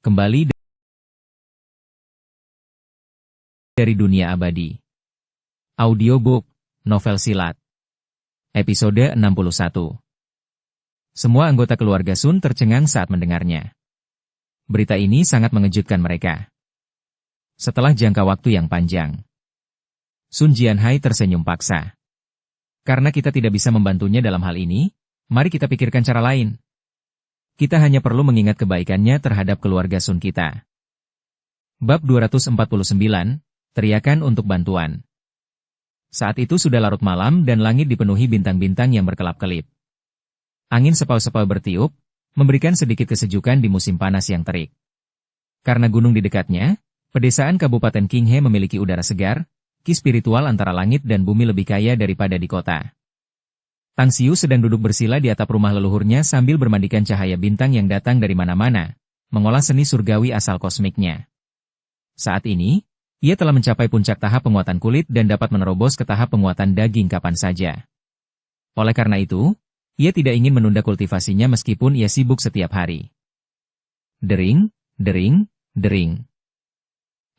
kembali dari dunia abadi. Audiobook, novel silat. Episode 61. Semua anggota keluarga Sun tercengang saat mendengarnya. Berita ini sangat mengejutkan mereka. Setelah jangka waktu yang panjang, Sun Jianhai tersenyum paksa. Karena kita tidak bisa membantunya dalam hal ini, mari kita pikirkan cara lain. Kita hanya perlu mengingat kebaikannya terhadap keluarga Sun kita. Bab 249, teriakan untuk bantuan. Saat itu sudah larut malam dan langit dipenuhi bintang-bintang yang berkelap-kelip. Angin sepau-sepau bertiup, memberikan sedikit kesejukan di musim panas yang terik. Karena gunung di dekatnya, pedesaan Kabupaten Qinghe memiliki udara segar, ki spiritual antara langit dan bumi lebih kaya daripada di kota. Tang Xiu sedang duduk bersila di atap rumah leluhurnya sambil bermandikan cahaya bintang yang datang dari mana-mana, mengolah seni surgawi asal kosmiknya. Saat ini, ia telah mencapai puncak tahap penguatan kulit dan dapat menerobos ke tahap penguatan daging kapan saja. Oleh karena itu, ia tidak ingin menunda kultivasinya meskipun ia sibuk setiap hari. Dering, dering, dering.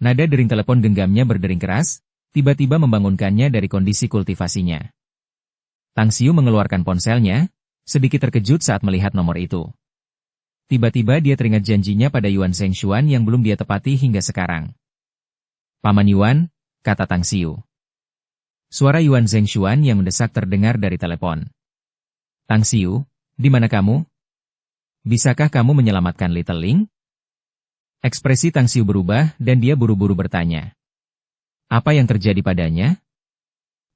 Nada dering telepon genggamnya berdering keras, tiba-tiba membangunkannya dari kondisi kultivasinya. Tang Xiu mengeluarkan ponselnya, sedikit terkejut saat melihat nomor itu. Tiba-tiba dia teringat janjinya pada Yuan Zhengshuan yang belum dia tepati hingga sekarang. Paman Yuan, kata Tang Xiu. Suara Yuan Zhengshuan yang mendesak terdengar dari telepon. Tang Xiu, di mana kamu? Bisakah kamu menyelamatkan Little Ling? Ekspresi Tang Xiu berubah dan dia buru-buru bertanya. Apa yang terjadi padanya?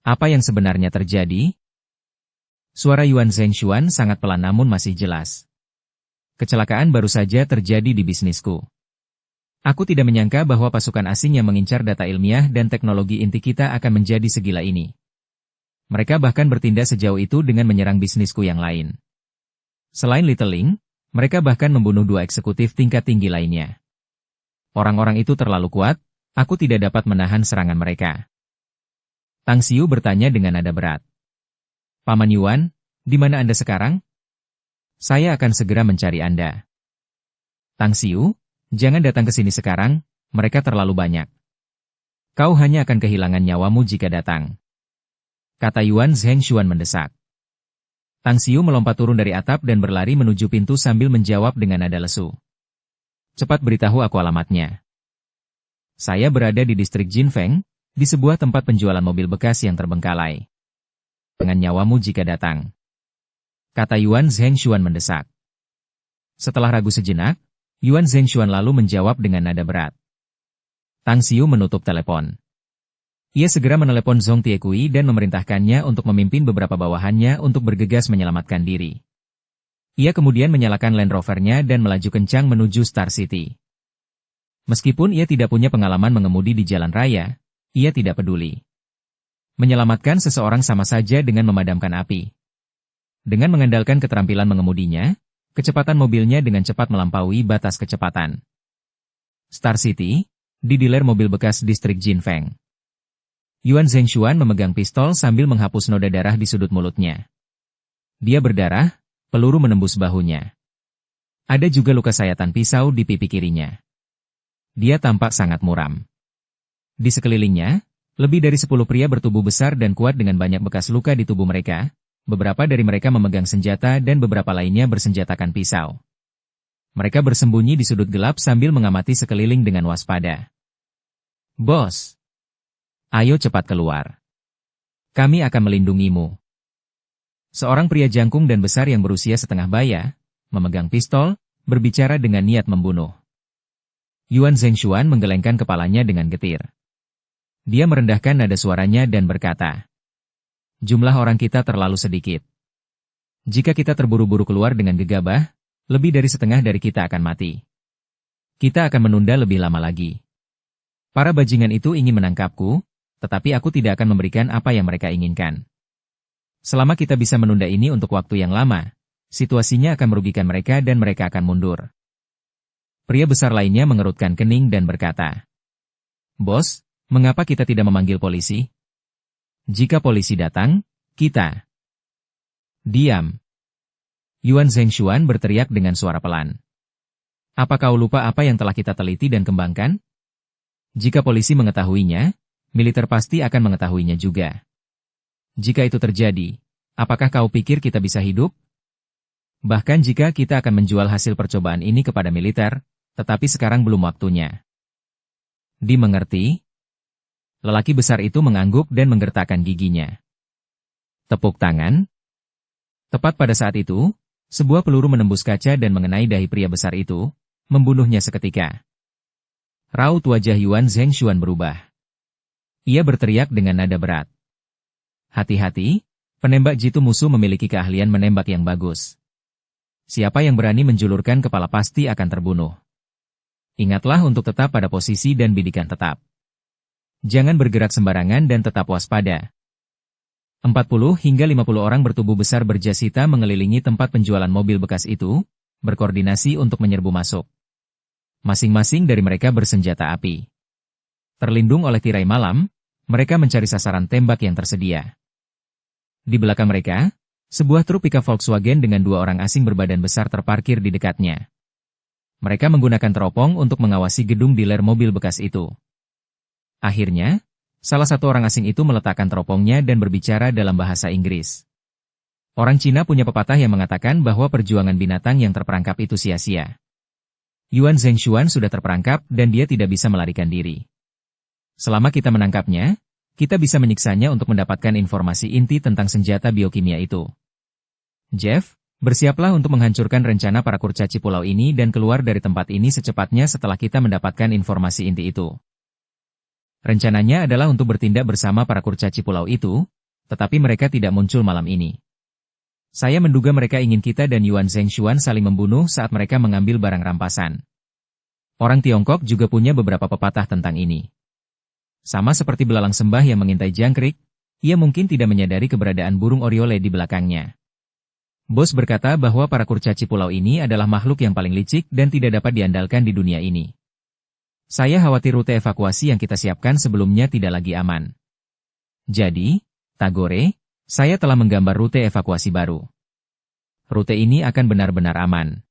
Apa yang sebenarnya terjadi? Suara Yuan Zhengshuan sangat pelan namun masih jelas. Kecelakaan baru saja terjadi di bisnisku. Aku tidak menyangka bahwa pasukan asing yang mengincar data ilmiah dan teknologi inti kita akan menjadi segila ini. Mereka bahkan bertindak sejauh itu dengan menyerang bisnisku yang lain. Selain Little Ling, mereka bahkan membunuh 2 eksekutif tingkat tinggi lainnya. Orang-orang itu terlalu kuat, aku tidak dapat menahan serangan mereka. Tang Xiu bertanya dengan nada berat. Paman Yuan, di mana Anda sekarang? Saya akan segera mencari Anda. Tang Xiu, jangan datang ke sini sekarang, mereka terlalu banyak. Kau hanya akan kehilangan nyawamu jika datang. Kata Yuan Zhengshuan mendesak. Tang Xiu melompat turun dari atap dan berlari menuju pintu sambil menjawab dengan nada lesu. Cepat beritahu aku alamatnya. Saya berada di distrik Jinfeng, di sebuah tempat penjualan mobil bekas yang terbengkalai. Dengan nyawamu jika datang. Kata Yuan Zhengshuan mendesak. Setelah ragu sejenak, Yuan Zhengshuan lalu menjawab dengan nada berat. Tang Xiu menutup telepon. Ia segera menelepon Zhong Tiekui dan memerintahkannya untuk memimpin beberapa bawahannya untuk bergegas menyelamatkan diri. Ia kemudian menyalakan Land Rover-nya dan melaju kencang menuju Star City. Meskipun ia tidak punya pengalaman mengemudi di jalan raya, ia tidak peduli. Menyelamatkan seseorang sama saja dengan memadamkan api. Dengan mengandalkan keterampilan mengemudinya, kecepatan mobilnya dengan cepat melampaui batas kecepatan. Star City, di dealer mobil bekas distrik Jinfeng. Yuan Zhengshuan memegang pistol sambil menghapus noda darah di sudut mulutnya. Dia berdarah, peluru menembus bahunya. Ada juga luka sayatan pisau di pipi kirinya. Dia tampak sangat muram. Di sekelilingnya, lebih dari 10 pria bertubuh besar dan kuat dengan banyak bekas luka di tubuh mereka. Beberapa dari mereka memegang senjata dan beberapa lainnya bersenjatakan pisau. Mereka bersembunyi di sudut gelap sambil mengamati sekeliling dengan waspada. Bos! Ayo cepat keluar. Kami akan melindungimu. Seorang pria jangkung dan besar yang berusia setengah baya, memegang pistol, berbicara dengan niat membunuh. Yuan Zhengshuan menggelengkan kepalanya dengan getir. Dia merendahkan nada suaranya dan berkata, jumlah orang kita terlalu sedikit. Jika kita terburu-buru keluar dengan gegabah, lebih dari setengah dari kita akan mati. Kita akan menunda lebih lama lagi. Para bajingan itu ingin menangkapku, tetapi aku tidak akan memberikan apa yang mereka inginkan. Selama kita bisa menunda ini untuk waktu yang lama, situasinya akan merugikan mereka dan mereka akan mundur. Pria besar lainnya mengerutkan kening dan berkata, Bos, mengapa kita tidak memanggil polisi? Jika polisi datang, kita. Diam. Yuan Zhengshuan berteriak dengan suara pelan. Apa kau lupa apa yang telah kita teliti dan kembangkan? Jika polisi mengetahuinya, militer pasti akan mengetahuinya juga. Jika itu terjadi, apakah kau pikir kita bisa hidup? Bahkan jika kita akan menjual hasil percobaan ini kepada militer, tetapi sekarang belum waktunya. Dimengerti? Lelaki besar itu mengangguk dan menggertakkan giginya. Tepuk tangan. Tepat pada saat itu, sebuah peluru menembus kaca dan mengenai dahi pria besar itu, membunuhnya seketika. Raut wajah Yuan Zhengshuan berubah. Ia berteriak dengan nada berat. Hati-hati, penembak jitu musuh memiliki keahlian menembak yang bagus. Siapa yang berani menjulurkan kepala pasti akan terbunuh. Ingatlah untuk tetap pada posisi dan bidikan tetap. Jangan bergerak sembarangan dan tetap waspada. 40 hingga 50 orang bertubuh besar berjas hitam mengelilingi tempat penjualan mobil bekas itu, berkoordinasi untuk menyerbu masuk. Masing-masing dari mereka bersenjata api. Terlindung oleh tirai malam, mereka mencari sasaran tembak yang tersedia. Di belakang mereka, sebuah truk pickup Volkswagen dengan 2 orang asing berbadan besar terparkir di dekatnya. Mereka menggunakan teropong untuk mengawasi gedung dealer mobil bekas itu. Akhirnya, salah satu orang asing itu meletakkan teropongnya dan berbicara dalam bahasa Inggris. Orang Cina punya pepatah yang mengatakan bahwa perjuangan binatang yang terperangkap itu sia-sia. Yuan Zhengshuan sudah terperangkap dan dia tidak bisa melarikan diri. Selama kita menangkapnya, kita bisa menyiksanya untuk mendapatkan informasi inti tentang senjata biokimia itu. Jeff, bersiaplah untuk menghancurkan rencana para kurcaci pulau ini dan keluar dari tempat ini secepatnya setelah kita mendapatkan informasi inti itu. Rencananya adalah untuk bertindak bersama para kurcaci pulau itu, tetapi mereka tidak muncul malam ini. Saya menduga mereka ingin kita dan Yuan Zhengshuan saling membunuh saat mereka mengambil barang rampasan. Orang Tiongkok juga punya beberapa pepatah tentang ini. Sama seperti belalang sembah yang mengintai jangkrik, ia mungkin tidak menyadari keberadaan burung oriole di belakangnya. Bos berkata bahwa para kurcaci pulau ini adalah makhluk yang paling licik dan tidak dapat diandalkan di dunia ini. Saya khawatir rute evakuasi yang kita siapkan sebelumnya tidak lagi aman. Jadi, Tagore, saya telah menggambar rute evakuasi baru. Rute ini akan benar-benar aman.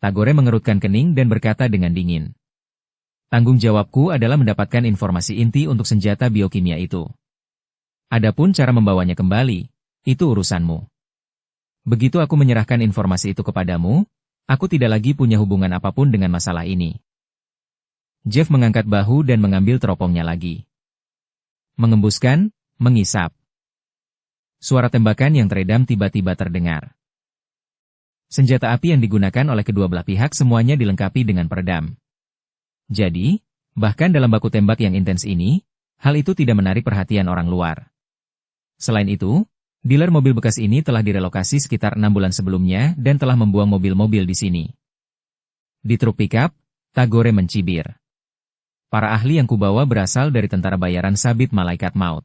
Tagore mengerutkan kening dan berkata dengan dingin. Tanggung jawabku adalah mendapatkan informasi inti untuk senjata biokimia itu. Adapun cara membawanya kembali, itu urusanmu. Begitu aku menyerahkan informasi itu kepadamu, aku tidak lagi punya hubungan apapun dengan masalah ini. Jeff mengangkat bahu dan mengambil teropongnya lagi. Mengembuskan, mengisap. Suara tembakan yang teredam tiba-tiba terdengar. Senjata api yang digunakan oleh kedua belah pihak semuanya dilengkapi dengan peredam. Jadi, bahkan dalam baku tembak yang intens ini, hal itu tidak menarik perhatian orang luar. Selain itu, dealer mobil bekas ini telah direlokasi sekitar 6 bulan sebelumnya dan telah membuang mobil-mobil di sini. Di truk pickup, Tagore mencibir. Para ahli yang kubawa berasal dari tentara bayaran sabit malaikat maut.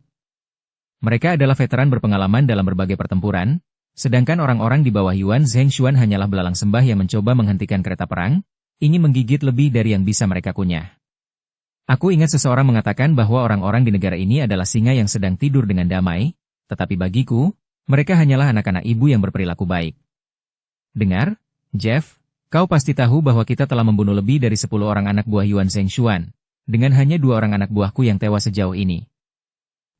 Mereka adalah veteran berpengalaman dalam berbagai pertempuran, sedangkan orang-orang di bawah Yuan Zhengshuan hanyalah belalang sembah yang mencoba menghentikan kereta perang, ingin menggigit lebih dari yang bisa mereka kunyah. Aku ingat seseorang mengatakan bahwa orang-orang di negara ini adalah singa yang sedang tidur dengan damai, tetapi bagiku, mereka hanyalah anak-anak ibu yang berperilaku baik. Dengar, Jeff, kau pasti tahu bahwa kita telah membunuh lebih dari 10 orang anak buah Yuan Zhengshuan, dengan hanya 2 orang anak buahku yang tewas sejauh ini.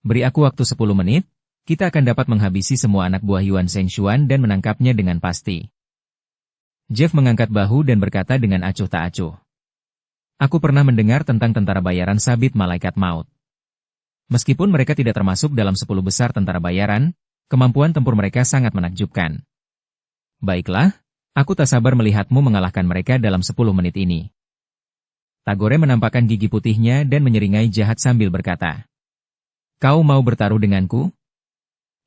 Beri aku waktu 10 menit, kita akan dapat menghabisi semua anak buah Yuan Zhengshuan dan menangkapnya dengan pasti. Jeff mengangkat bahu dan berkata dengan acuh tak acuh. Aku pernah mendengar tentang tentara bayaran sabit malaikat maut. Meskipun mereka tidak termasuk dalam 10 besar tentara bayaran, kemampuan tempur mereka sangat menakjubkan. Baiklah, aku tak sabar melihatmu mengalahkan mereka dalam 10 menit ini. Tagore menampakkan gigi putihnya dan menyeringai jahat sambil berkata. Kau mau bertaruh denganku?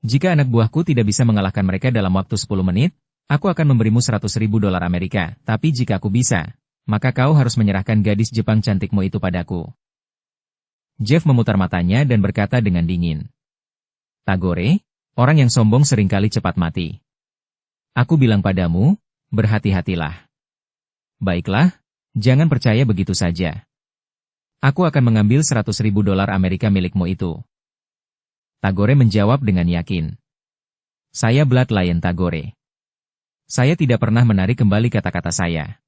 Jika anak buahku tidak bisa mengalahkan mereka dalam waktu 10 menit, aku akan memberimu $100.000 Amerika, tapi jika aku bisa, maka kau harus menyerahkan gadis Jepang cantikmu itu padaku. Jeff memutar matanya dan berkata dengan dingin. Tagore, orang yang sombong seringkali cepat mati. Aku bilang padamu, berhati-hatilah. Baiklah, jangan percaya begitu saja. Aku akan mengambil $100.000 Amerika milikmu itu. Tagore menjawab dengan yakin. Saya Blood Lion Tagore. Saya tidak pernah menarik kembali kata-kata saya.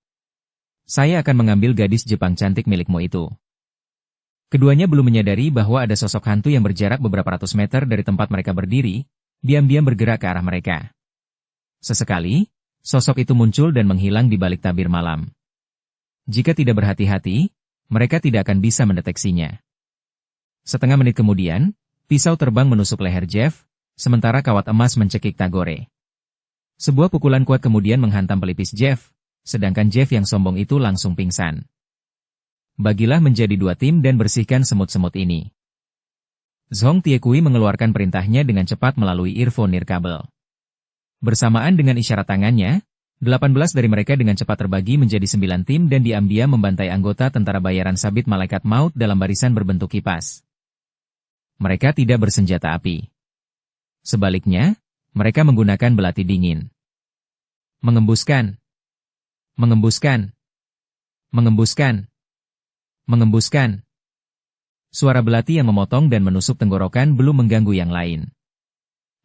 saya akan mengambil gadis Jepang cantik milikmu itu. Keduanya belum menyadari bahwa ada sosok hantu yang berjarak beberapa ratus meter dari tempat mereka berdiri, diam-diam bergerak ke arah mereka. Sesekali, sosok itu muncul dan menghilang di balik tabir malam. Jika tidak berhati-hati, mereka tidak akan bisa mendeteksinya. Setengah menit kemudian, pisau terbang menusuk leher Jeff, sementara kawat emas mencekik Tagore. Sebuah pukulan kuat kemudian menghantam pelipis Jeff, sedangkan Jeff yang sombong itu langsung pingsan. Bagilah menjadi dua tim dan bersihkan semut-semut ini. Zhong Tiekui mengeluarkan perintahnya dengan cepat melalui earphone nirkabel. Bersamaan dengan isyarat tangannya, 18 dari mereka dengan cepat terbagi menjadi 9 tim dan diam-diam membantai anggota tentara bayaran sabit malaikat maut dalam barisan berbentuk kipas. Mereka tidak bersenjata api. Sebaliknya, mereka menggunakan belati dingin. Mengembuskan. Mengembuskan. Mengembuskan. Mengembuskan. Suara belati yang memotong dan menusuk tenggorokan belum mengganggu yang lain.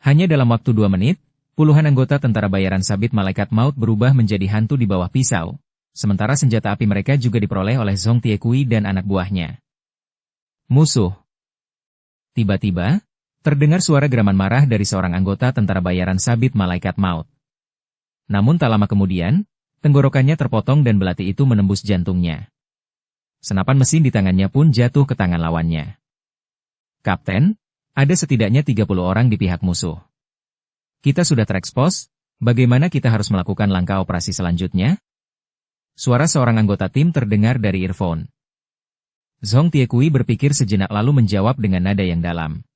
Hanya dalam waktu 2 menit, puluhan anggota tentara bayaran sabit malaikat maut berubah menjadi hantu di bawah pisau, sementara senjata api mereka juga diperoleh oleh Zhong Tiekui dan anak buahnya. Musuh. Tiba-tiba, terdengar suara geraman marah dari seorang anggota tentara bayaran sabit malaikat maut. Namun tak lama kemudian, tenggorokannya terpotong dan belati itu menembus jantungnya. Senapan mesin di tangannya pun jatuh ke tangan lawannya. Kapten, ada setidaknya 30 orang di pihak musuh. Kita sudah terekspos, bagaimana kita harus melakukan langkah operasi selanjutnya? Suara seorang anggota tim terdengar dari earphone. Zhong Tiekui berpikir sejenak lalu menjawab dengan nada yang dalam.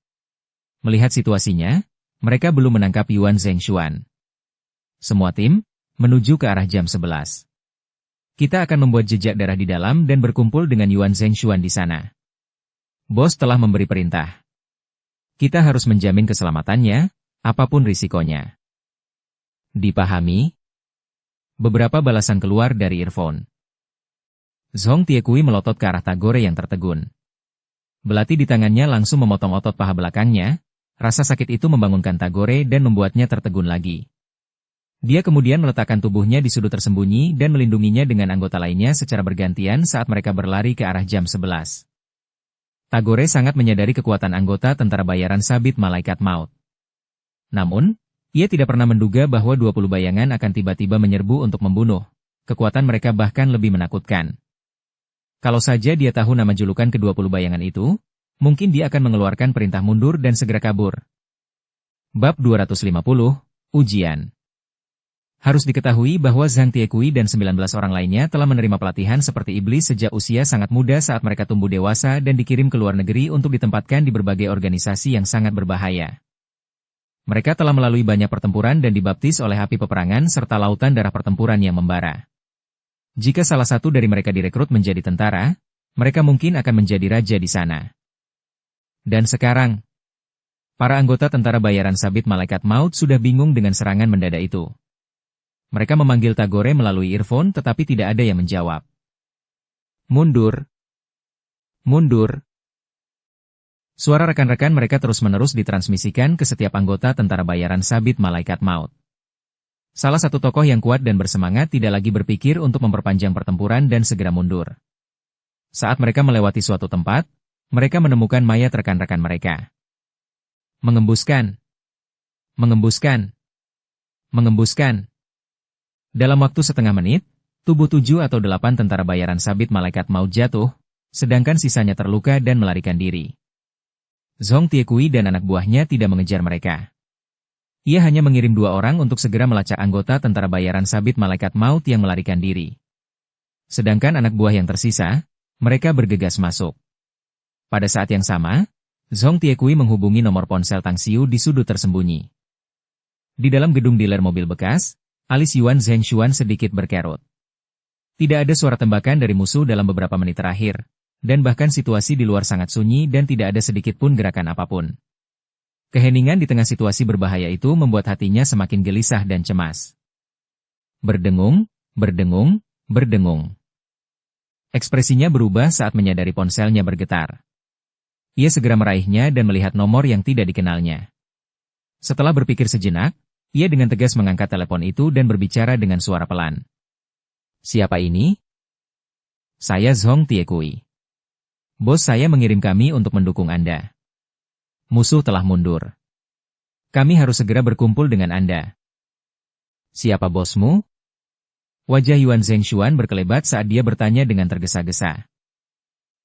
Melihat situasinya, mereka belum menangkap Yuan Zhengshuan. Semua tim, menuju ke arah jam 11. Kita akan membuat jejak darah di dalam dan berkumpul dengan Yuan Zhengshuan di sana. Bos telah memberi perintah. Kita harus menjamin keselamatannya, apapun risikonya. Dipahami? Beberapa balasan keluar dari earphone. Zhong Tiekui melotot ke arah Tagore yang tertegun. Belati di tangannya langsung memotong otot paha belakangnya, rasa sakit itu membangunkan Tagore dan membuatnya tertegun lagi. Dia kemudian meletakkan tubuhnya di sudut tersembunyi dan melindunginya dengan anggota lainnya secara bergantian saat mereka berlari ke arah jam 11. Tagore sangat menyadari kekuatan anggota tentara bayaran sabit malaikat maut. Namun, ia tidak pernah menduga bahwa 20 bayangan akan tiba-tiba menyerbu untuk membunuh. Kekuatan mereka bahkan lebih menakutkan. Kalau saja dia tahu nama julukan ke-20 bayangan itu, mungkin dia akan mengeluarkan perintah mundur dan segera kabur. Bab 250, Ujian. Harus diketahui bahwa Zhang Tiekui dan 19 orang lainnya telah menerima pelatihan seperti iblis sejak usia sangat muda saat mereka tumbuh dewasa dan dikirim ke luar negeri untuk ditempatkan di berbagai organisasi yang sangat berbahaya. Mereka telah melalui banyak pertempuran dan dibaptis oleh api peperangan serta lautan darah pertempuran yang membara. Jika salah satu dari mereka direkrut menjadi tentara, mereka mungkin akan menjadi raja di sana. Dan sekarang, para anggota tentara bayaran sabit malaikat maut sudah bingung dengan serangan mendadak itu. Mereka memanggil Tagore melalui earphone tetapi tidak ada yang menjawab. Mundur. Mundur. Suara rekan-rekan mereka terus-menerus ditransmisikan ke setiap anggota tentara bayaran sabit malaikat maut. Salah satu tokoh yang kuat dan bersemangat tidak lagi berpikir untuk memperpanjang pertempuran dan segera mundur. Saat mereka melewati suatu tempat, mereka menemukan mayat rekan-rekan mereka. Mengembuskan. Mengembuskan. Mengembuskan. Dalam waktu setengah menit, tubuh 7 atau 8 tentara bayaran sabit malaikat maut jatuh, sedangkan sisanya terluka dan melarikan diri. Zhong Tiekui dan anak buahnya tidak mengejar mereka. Ia hanya mengirim 2 orang untuk segera melacak anggota tentara bayaran sabit malaikat maut yang melarikan diri. Sedangkan anak buah yang tersisa, mereka bergegas masuk. Pada saat yang sama, Zhong Tiekui menghubungi nomor ponsel Tang Xiu di sudut tersembunyi. Di dalam gedung dealer mobil bekas, alis Yuan Zhengshuan sedikit berkerut. Tidak ada suara tembakan dari musuh dalam beberapa menit terakhir, dan bahkan situasi di luar sangat sunyi dan tidak ada sedikit pun gerakan apapun. Keheningan di tengah situasi berbahaya itu membuat hatinya semakin gelisah dan cemas. Berdengung, berdengung, berdengung. Ekspresinya berubah saat menyadari ponselnya bergetar. Ia segera meraihnya dan melihat nomor yang tidak dikenalnya. Setelah berpikir sejenak, ia dengan tegas mengangkat telepon itu dan berbicara dengan suara pelan. Siapa ini? Saya Zhong Tiekui. Bos saya mengirim kami untuk mendukung Anda. Musuh telah mundur. Kami harus segera berkumpul dengan Anda. Siapa bosmu? Wajah Yuan Zhengshuan berkelebat saat dia bertanya dengan tergesa-gesa.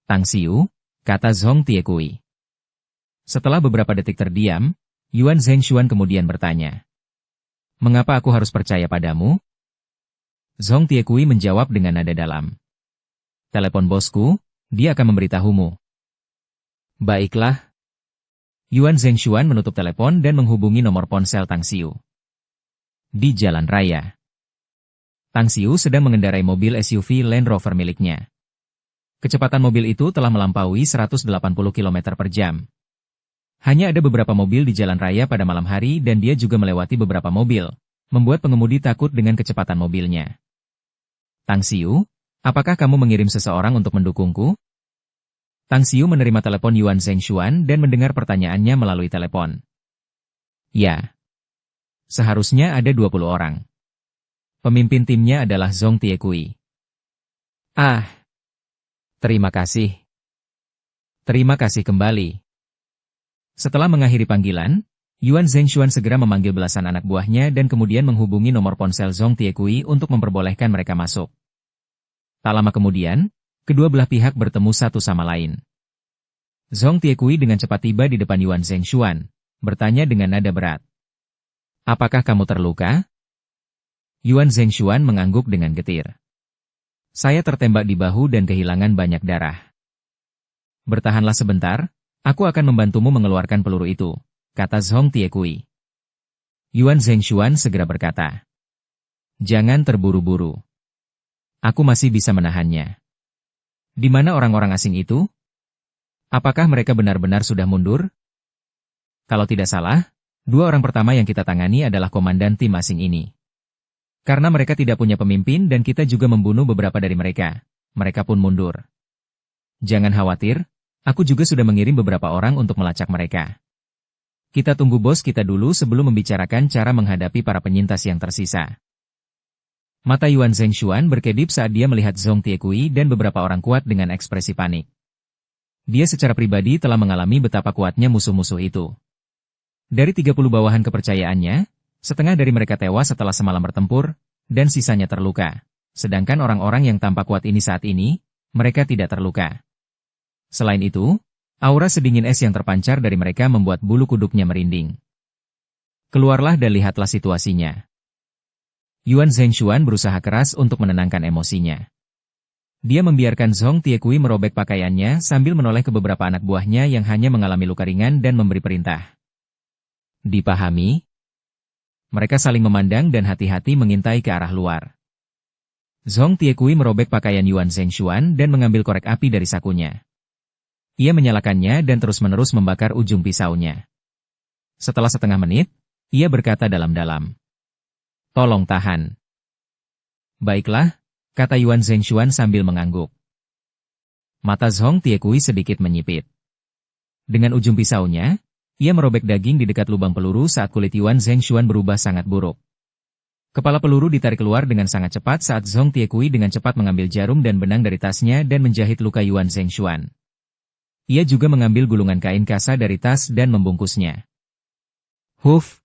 Tang Xiu, kata Zhong Tiekui. Setelah beberapa detik terdiam, Yuan Zhengshuan kemudian bertanya. Mengapa aku harus percaya padamu? Zhong Tiekui menjawab dengan nada dalam. Telepon bosku, dia akan memberitahumu. Baiklah. Yuan Zhengshuan menutup telepon dan menghubungi nomor ponsel Tang Xiu. Di jalan raya. Tang Xiu sedang mengendarai mobil SUV Land Rover miliknya. Kecepatan mobil itu telah melampaui 180 km per jam. Hanya ada beberapa mobil di jalan raya pada malam hari dan dia juga melewati beberapa mobil, membuat pengemudi takut dengan kecepatan mobilnya. Tang Xiu, apakah kamu mengirim seseorang untuk mendukungku? Tang Xiu menerima telepon Yuan Zhengshuan dan mendengar pertanyaannya melalui telepon. Ya. Seharusnya ada 20 orang. Pemimpin timnya adalah Zhong Tiekui. Ah. Terima kasih. Terima kasih kembali. Setelah mengakhiri panggilan, Yuan Zhengshuan segera memanggil belasan anak buahnya dan kemudian menghubungi nomor ponsel Zhong Tiekui untuk memperbolehkan mereka masuk. Tak lama kemudian, kedua belah pihak bertemu satu sama lain. Zhong Tiekui dengan cepat tiba di depan Yuan Zhengshuan, bertanya dengan nada berat. Apakah kamu terluka? Yuan Zhengshuan mengangguk dengan getir. Saya tertembak di bahu dan kehilangan banyak darah. Bertahanlah sebentar, aku akan membantumu mengeluarkan peluru itu, kata Zhong Tiekui. Yuan Zhengshuan segera berkata. Jangan terburu-buru. Aku masih bisa menahannya. Di mana orang-orang asing itu? Apakah mereka benar-benar sudah mundur? Kalau tidak salah, dua orang pertama yang kita tangani adalah komandan tim asing ini. Karena mereka tidak punya pemimpin dan kita juga membunuh beberapa dari mereka, mereka pun mundur. Jangan khawatir, aku juga sudah mengirim beberapa orang untuk melacak mereka. Kita tunggu bos kita dulu sebelum membicarakan cara menghadapi para penyintas yang tersisa. Mata Yuan Zhengshuan berkedip saat dia melihat Zhong Tiekui dan beberapa orang kuat dengan ekspresi panik. Dia secara pribadi telah mengalami betapa kuatnya musuh-musuh itu. Dari 30 bawahan kepercayaannya, setengah dari mereka tewas setelah semalam bertempur, dan sisanya terluka. Sedangkan orang-orang yang tampak kuat ini saat ini, mereka tidak terluka. Selain itu, aura sedingin es yang terpancar dari mereka membuat bulu kuduknya merinding. Keluarlah dan lihatlah situasinya. Yuan Zhengshuan berusaha keras untuk menenangkan emosinya. Dia membiarkan Zhong Tiekui merobek pakaiannya sambil menoleh ke beberapa anak buahnya yang hanya mengalami luka ringan dan memberi perintah. Dipahami? Mereka saling memandang dan hati-hati mengintai ke arah luar. Zhong Tiekui merobek pakaian Yuan Zhengshuan dan mengambil korek api dari sakunya. Ia menyalakannya dan terus-menerus membakar ujung pisaunya. Setelah setengah menit, ia berkata dalam-dalam. Tolong tahan. Baiklah, kata Yuan Zhengshuan sambil mengangguk. Mata Zhong Tiekui sedikit menyipit. Dengan ujung pisaunya, ia merobek daging di dekat lubang peluru saat kulit Yuan Zhengshuan berubah sangat buruk. Kepala peluru ditarik keluar dengan sangat cepat saat Zhong Tiekui dengan cepat mengambil jarum dan benang dari tasnya dan menjahit luka Yuan Zhengshuan. Ia juga mengambil gulungan kain kasa dari tas dan membungkusnya. Huf!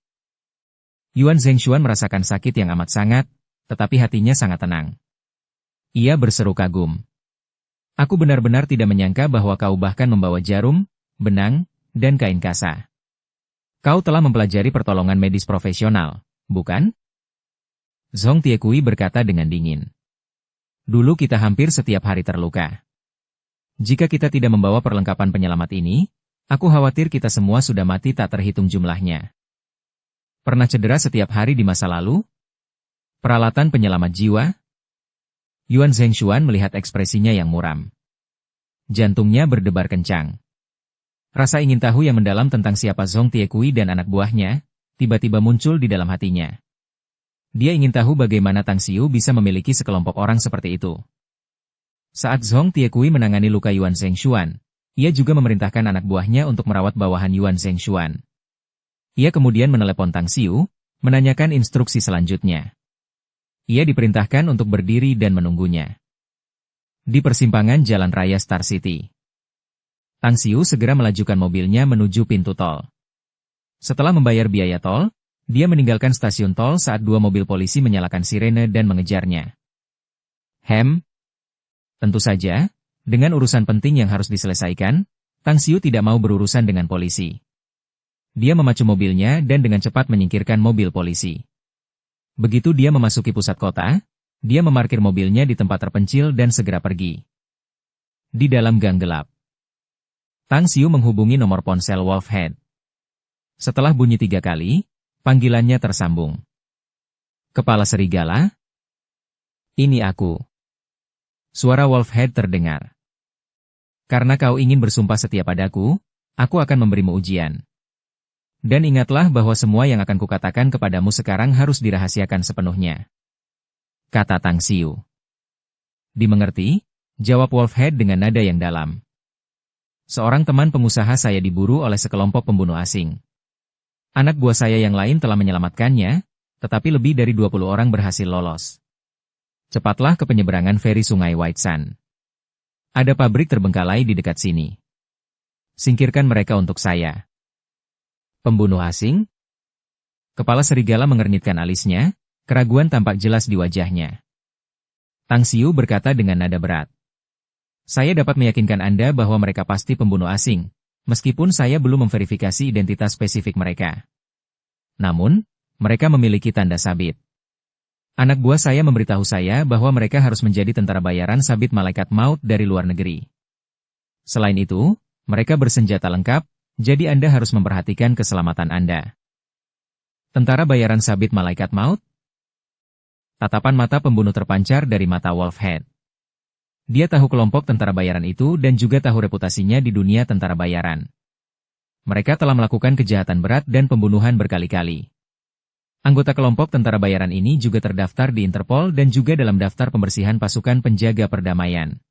Yuan Zhengshuan merasakan sakit yang amat sangat, tetapi hatinya sangat tenang. Ia berseru kagum. Aku benar-benar tidak menyangka bahwa kau bahkan membawa jarum, benang, dan kain kasa. Kau telah mempelajari pertolongan medis profesional, bukan? Zhong Tiekui berkata dengan dingin. Dulu kita hampir setiap hari terluka. Jika kita tidak membawa perlengkapan penyelamat ini, aku khawatir kita semua sudah mati tak terhitung jumlahnya. Pernah cedera setiap hari di masa lalu? Peralatan penyelamat jiwa? Yuan Zhengshuan melihat ekspresinya yang muram. Jantungnya berdebar kencang. Rasa ingin tahu yang mendalam tentang siapa Zhong Tiekui dan anak buahnya, tiba-tiba muncul di dalam hatinya. Dia ingin tahu bagaimana Tang Xiu bisa memiliki sekelompok orang seperti itu. Saat Zhong Tiekui menangani luka Yuan Zhengshuan, ia juga memerintahkan anak buahnya untuk merawat bawahan Yuan Zhengshuan. Ia kemudian menelepon Tang Xiu, menanyakan instruksi selanjutnya. Ia diperintahkan untuk berdiri dan menunggunya. Di persimpangan Jalan Raya Star City, Tang Xiu segera melajukan mobilnya menuju pintu tol. Setelah membayar biaya tol, dia meninggalkan stasiun tol saat dua mobil polisi menyalakan sirene dan mengejarnya. Tentu saja, dengan urusan penting yang harus diselesaikan, Tang Xiu tidak mau berurusan dengan polisi. Dia memacu mobilnya dan dengan cepat menyingkirkan mobil polisi. Begitu dia memasuki pusat kota, dia memarkir mobilnya di tempat terpencil dan segera pergi. Di dalam gang gelap, Tang Xiu menghubungi nomor ponsel Wolfhead. Setelah bunyi 3 kali, panggilannya tersambung. Kepala serigala? Ini aku. Suara Wolfhead terdengar. Karena kau ingin bersumpah setia padaku, aku akan memberimu ujian. Dan ingatlah bahwa semua yang akan kukatakan kepadamu sekarang harus dirahasiakan sepenuhnya. Kata Tang Xiu. Dimengerti, jawab Wolfhead dengan nada yang dalam. Seorang teman pengusaha saya diburu oleh sekelompok pembunuh asing. Anak buah saya yang lain telah menyelamatkannya, tetapi lebih dari 20 orang berhasil lolos. Cepatlah ke penyeberangan feri Sungai White Sand. Ada pabrik terbengkalai di dekat sini. Singkirkan mereka untuk saya. Pembunuh asing? Kepala serigala mengernyitkan alisnya, keraguan tampak jelas di wajahnya. Tang Xiu berkata dengan nada berat. Saya dapat meyakinkan Anda bahwa mereka pasti pembunuh asing, meskipun saya belum memverifikasi identitas spesifik mereka. Namun, mereka memiliki tanda sabit. Anak buah saya memberitahu saya bahwa mereka harus menjadi tentara bayaran sabit malaikat maut dari luar negeri. Selain itu, mereka bersenjata lengkap, jadi Anda harus memperhatikan keselamatan Anda. Tentara bayaran sabit malaikat maut? Tatapan mata pembunuh terpancar dari mata Wolfhead. Dia tahu kelompok tentara bayaran itu dan juga tahu reputasinya di dunia tentara bayaran. Mereka telah melakukan kejahatan berat dan pembunuhan berkali-kali. Anggota kelompok tentara bayaran ini juga terdaftar di Interpol dan juga dalam daftar pembersihan pasukan penjaga perdamaian.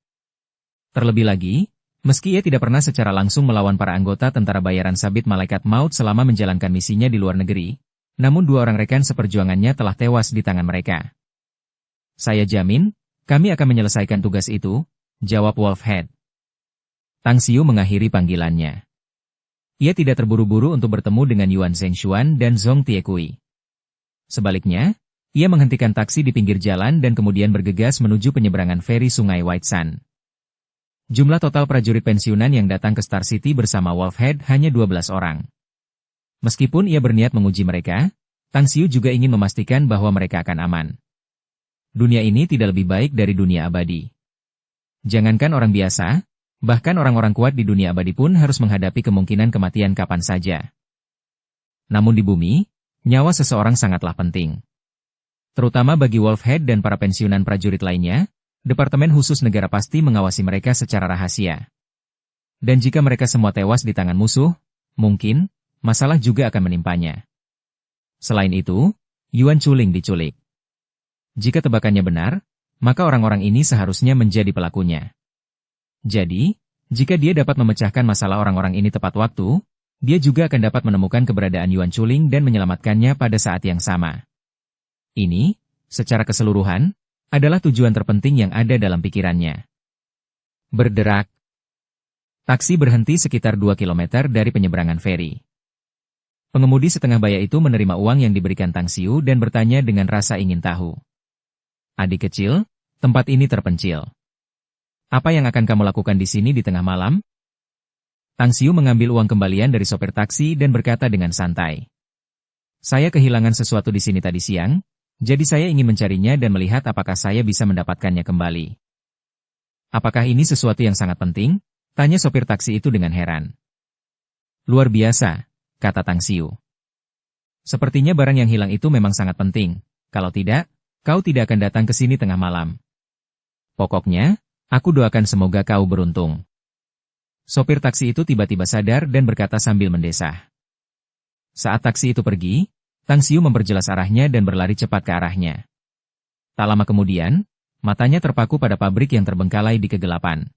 Terlebih lagi, meski ia tidak pernah secara langsung melawan para anggota tentara bayaran sabit malaikat maut selama menjalankan misinya di luar negeri, namun 2 orang rekan seperjuangannya telah tewas di tangan mereka. Saya jamin, kami akan menyelesaikan tugas itu, jawab Wolfhead. Tang Xiu mengakhiri panggilannya. Ia tidak terburu-buru untuk bertemu dengan Yuan Zhengshuan dan Zhong Tiekui. Sebaliknya, ia menghentikan taksi di pinggir jalan dan kemudian bergegas menuju penyeberangan feri Sungai White Sand. Jumlah total prajurit pensiunan yang datang ke Star City bersama Wolfhead hanya 12 orang. Meskipun ia berniat menguji mereka, Tang Xiu juga ingin memastikan bahwa mereka akan aman. Dunia ini tidak lebih baik dari dunia abadi. Jangankan orang biasa, bahkan orang-orang kuat di dunia abadi pun harus menghadapi kemungkinan kematian kapan saja. Namun di bumi, nyawa seseorang sangatlah penting. Terutama bagi Wolfhead dan para pensiunan prajurit lainnya, Departemen Khusus Negara pasti mengawasi mereka secara rahasia. Dan jika mereka semua tewas di tangan musuh, mungkin, masalah juga akan menimpanya. Selain itu, Yuan Chuling diculik. Jika tebakannya benar, maka orang-orang ini seharusnya menjadi pelakunya. Jadi, jika dia dapat memecahkan masalah orang-orang ini tepat waktu, dia juga akan dapat menemukan keberadaan Yuan Chuling dan menyelamatkannya pada saat yang sama. Ini, secara keseluruhan, adalah tujuan terpenting yang ada dalam pikirannya. Berderak. Taksi berhenti sekitar 2 km dari penyeberangan feri. Pengemudi setengah baya itu menerima uang yang diberikan Tang Xiu dan bertanya dengan rasa ingin tahu. Adik kecil, tempat ini terpencil. Apa yang akan kamu lakukan di sini di tengah malam? Tang Xiu mengambil uang kembalian dari sopir taksi dan berkata dengan santai. Saya kehilangan sesuatu di sini tadi siang, jadi saya ingin mencarinya dan melihat apakah saya bisa mendapatkannya kembali. Apakah ini sesuatu yang sangat penting? Tanya sopir taksi itu dengan heran. Luar biasa, kata Tang Xiu. Sepertinya barang yang hilang itu memang sangat penting, kalau tidak, kau tidak akan datang ke sini tengah malam. Pokoknya, aku doakan semoga kau beruntung. Sopir taksi itu tiba-tiba sadar dan berkata sambil mendesah. Saat taksi itu pergi, Tang Xiu memperjelas arahnya dan berlari cepat ke arahnya. Tak lama kemudian, matanya terpaku pada pabrik yang terbengkalai di kegelapan.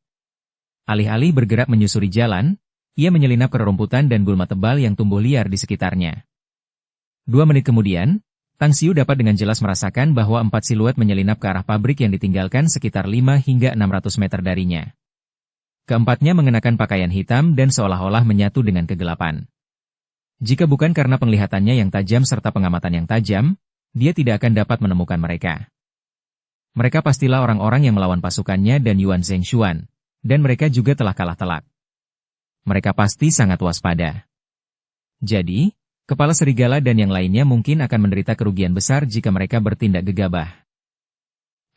Alih-alih bergerak menyusuri jalan, ia menyelinap ke rerumputan dan gulma tebal yang tumbuh liar di sekitarnya. 2 menit kemudian, Tang Xiu dapat dengan jelas merasakan bahwa 4 siluet menyelinap ke arah pabrik yang ditinggalkan sekitar 5 hingga 600 meter darinya. Keempatnya mengenakan pakaian hitam dan seolah-olah menyatu dengan kegelapan. Jika bukan karena penglihatannya yang tajam serta pengamatan yang tajam, dia tidak akan dapat menemukan mereka. Mereka pastilah orang-orang yang melawan pasukannya dan Yuan Zhengshuan, dan mereka juga telah kalah telak. Mereka pasti sangat waspada. Jadi, kepala serigala dan yang lainnya mungkin akan menderita kerugian besar jika mereka bertindak gegabah.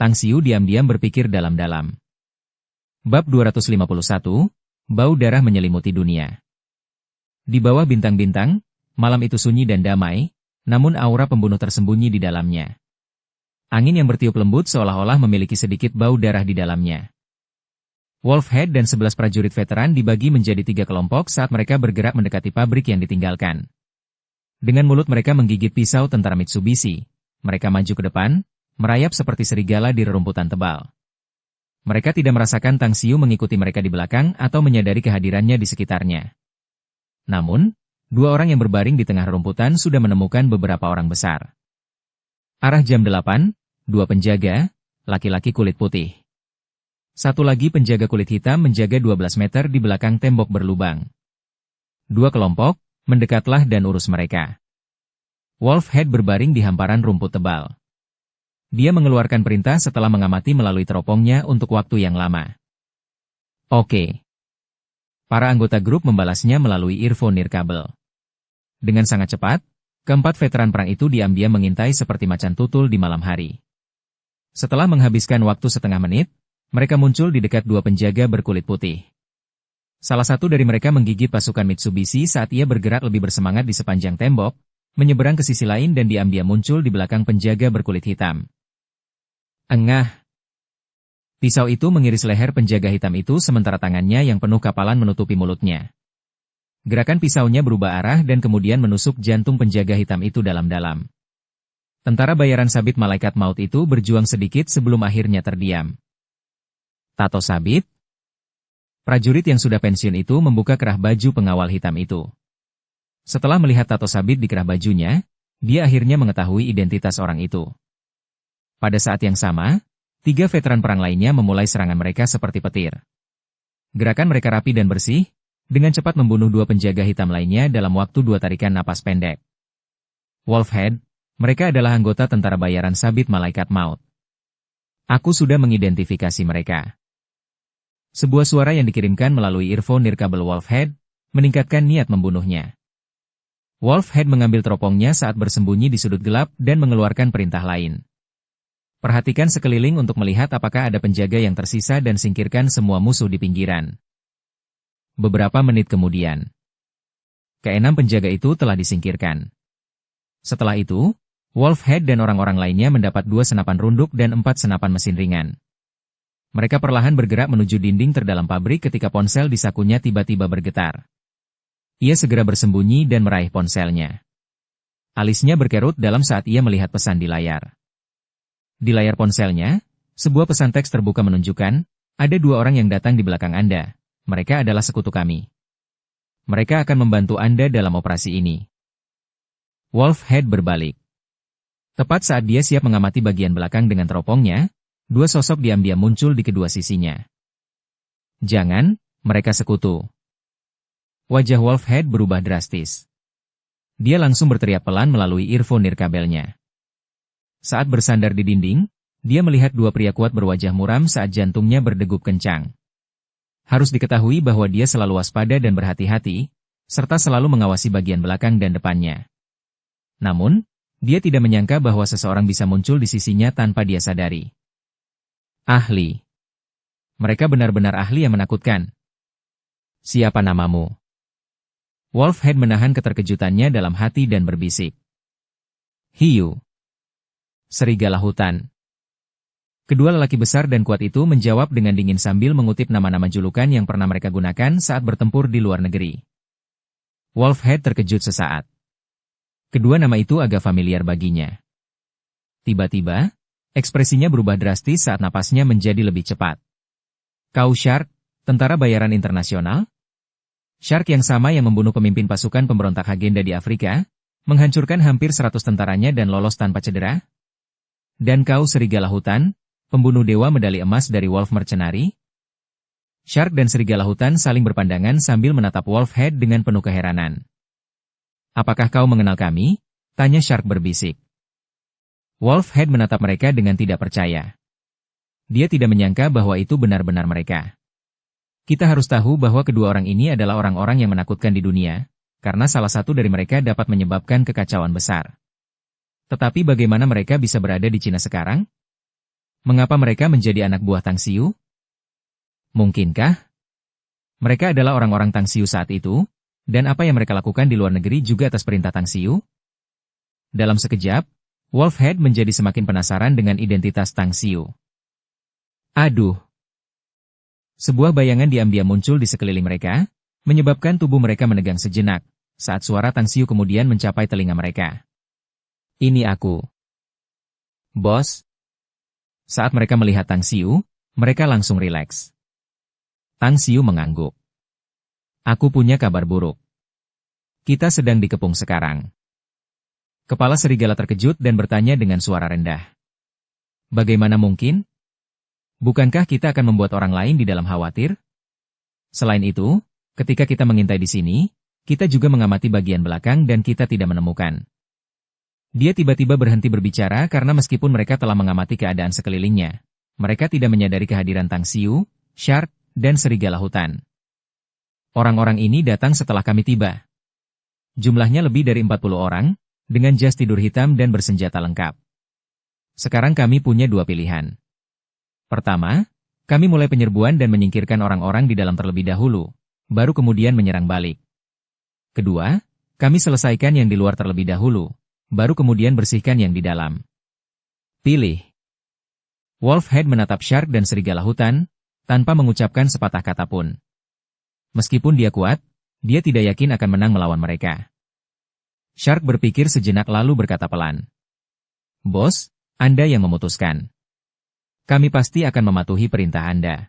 Tang Xiu diam-diam berpikir dalam-dalam. Bab 251, Bau Darah Menyelimuti Dunia. Di bawah bintang-bintang, malam itu sunyi dan damai, namun aura pembunuh tersembunyi di dalamnya. Angin yang bertiup lembut seolah-olah memiliki sedikit bau darah di dalamnya. Wolfhead dan 11 prajurit veteran dibagi menjadi 3 kelompok saat mereka bergerak mendekati pabrik yang ditinggalkan. Dengan mulut mereka menggigit pisau tentara Mitsubishi, mereka maju ke depan, merayap seperti serigala di rerumputan tebal. Mereka tidak merasakan Tang Xiu mengikuti mereka di belakang atau menyadari kehadirannya di sekitarnya. Namun, 2 orang yang berbaring di tengah rerumputan sudah menemukan beberapa orang besar. Arah jam 8, 2 penjaga, laki-laki kulit putih. Satu lagi penjaga kulit hitam menjaga 12 meter di belakang tembok berlubang. 2 kelompok, mendekatlah dan urus mereka. Wolfhead berbaring di hamparan rumput tebal. Dia mengeluarkan perintah setelah mengamati melalui teropongnya untuk waktu yang lama. Oke. Para anggota grup membalasnya melalui earphone nirkabel. Dengan sangat cepat, keempat veteran perang itu diam-diam mengintai seperti macan tutul di malam hari. Setelah menghabiskan waktu setengah menit, mereka muncul di dekat 2 penjaga berkulit putih. Salah satu dari mereka menggigit pasukan Mitsubishi saat ia bergerak lebih bersemangat di sepanjang tembok, menyeberang ke sisi lain dan diam-diam muncul di belakang penjaga berkulit hitam. Engah. Pisau itu mengiris leher penjaga hitam itu sementara tangannya yang penuh kapalan menutupi mulutnya. Gerakan pisaunya berubah arah dan kemudian menusuk jantung penjaga hitam itu dalam-dalam. Tentara bayaran sabit malaikat maut itu berjuang sedikit sebelum akhirnya terdiam. Tato sabit? Prajurit yang sudah pensiun itu membuka kerah baju pengawal hitam itu. Setelah melihat tato sabit di kerah bajunya, dia akhirnya mengetahui identitas orang itu. Pada saat yang sama, 3 veteran perang lainnya memulai serangan mereka seperti petir. Gerakan mereka rapi dan bersih, dengan cepat membunuh 2 penjaga hitam lainnya dalam waktu 2 tarikan napas pendek. Wolfhead, mereka adalah anggota tentara bayaran sabit malaikat maut. Aku sudah mengidentifikasi mereka. Sebuah suara yang dikirimkan melalui earphone nirkabel Wolfhead, meningkatkan niat membunuhnya. Wolfhead mengambil teropongnya saat bersembunyi di sudut gelap dan mengeluarkan perintah lain. Perhatikan sekeliling untuk melihat apakah ada penjaga yang tersisa dan singkirkan semua musuh di pinggiran. Beberapa menit kemudian, ke-6 penjaga itu telah disingkirkan. Setelah itu, Wolfhead dan orang-orang lainnya mendapat 2 senapan runduk dan 4 senapan mesin ringan. Mereka perlahan bergerak menuju dinding terdalam pabrik ketika ponsel di sakunya tiba-tiba bergetar. Ia segera bersembunyi dan meraih ponselnya. Alisnya berkerut dalam saat ia melihat pesan di layar. Di layar ponselnya, sebuah pesan teks terbuka menunjukkan, ada 2 orang yang datang di belakang Anda. Mereka adalah sekutu kami. Mereka akan membantu Anda dalam operasi ini. Wolfhead berbalik. Tepat saat dia siap mengamati bagian belakang dengan teropongnya, 2 sosok diam-diam muncul di kedua sisinya. Jangan, mereka sekutu. Wajah Wolfhead berubah drastis. Dia langsung berteriak pelan melalui earphone nirkabelnya. Saat bersandar di dinding, dia melihat 2 pria kuat berwajah muram saat jantungnya berdegup kencang. Harus diketahui bahwa dia selalu waspada dan berhati-hati, serta selalu mengawasi bagian belakang dan depannya. Namun, dia tidak menyangka bahwa seseorang bisa muncul di sisinya tanpa dia sadari. Ahli. Mereka benar-benar ahli yang menakutkan. Siapa namamu? Wolfhead menahan keterkejutannya dalam hati dan berbisik. Hiu. Serigala hutan. Kedua lelaki besar dan kuat itu menjawab dengan dingin sambil mengutip nama-nama julukan yang pernah mereka gunakan saat bertempur di luar negeri. Wolfhead terkejut sesaat. Kedua nama itu agak familiar baginya. Tiba-tiba, ekspresinya berubah drastis saat napasnya menjadi lebih cepat. Kau Shark, tentara bayaran internasional? Shark yang sama yang membunuh pemimpin pasukan pemberontak Hagenda di Afrika, menghancurkan hampir 100 tentaranya dan lolos tanpa cedera? Dan kau serigala hutan, pembunuh dewa medali emas dari Wolf Mercenary? Shark dan serigala hutan saling berpandangan sambil menatap Wolfhead dengan penuh keheranan. Apakah kau mengenal kami? Tanya Shark berbisik. Wolfhead menatap mereka dengan tidak percaya. Dia tidak menyangka bahwa itu benar-benar mereka. Kita harus tahu bahwa kedua orang ini adalah orang-orang yang menakutkan di dunia, karena salah satu dari mereka dapat menyebabkan kekacauan besar. Tetapi bagaimana mereka bisa berada di Cina sekarang? Mengapa mereka menjadi anak buah Tang Xiu? Mungkinkah mereka adalah orang-orang Tang Xiu saat itu, dan apa yang mereka lakukan di luar negeri juga atas perintah Tang Xiu? Dalam sekejap, Wolfhead menjadi semakin penasaran dengan identitas Tang Xiu. Aduh! Sebuah bayangan diam-diam muncul di sekeliling mereka, menyebabkan tubuh mereka menegang sejenak, saat suara Tang Xiu kemudian mencapai telinga mereka. Ini aku. Bos. Saat mereka melihat Tang Xiu, mereka langsung rileks. Tang Xiu mengangguk. Aku punya kabar buruk. Kita sedang dikepung sekarang. Kepala serigala terkejut dan bertanya dengan suara rendah. Bagaimana mungkin? Bukankah kita akan membuat orang lain di dalam khawatir? Selain itu, ketika kita mengintai di sini, kita juga mengamati bagian belakang dan kita tidak menemukan. Dia tiba-tiba berhenti berbicara karena meskipun mereka telah mengamati keadaan sekelilingnya, mereka tidak menyadari kehadiran Tang Xiu, Shark, dan serigala hutan. Orang-orang ini datang setelah kami tiba. Jumlahnya lebih dari 40 orang, dengan jas tidur hitam dan bersenjata lengkap. Sekarang kami punya dua pilihan. Pertama, kami mulai penyerbuan dan menyingkirkan orang-orang di dalam terlebih dahulu, baru kemudian menyerang balik. Kedua, kami selesaikan yang di luar terlebih dahulu, baru kemudian bersihkan yang di dalam. Pilih. Wolfhead menatap Shark dan serigala hutan, tanpa mengucapkan sepatah kata pun. Meskipun dia kuat, dia tidak yakin akan menang melawan mereka. Shark berpikir sejenak lalu berkata pelan. Bos, Anda yang memutuskan. Kami pasti akan mematuhi perintah Anda.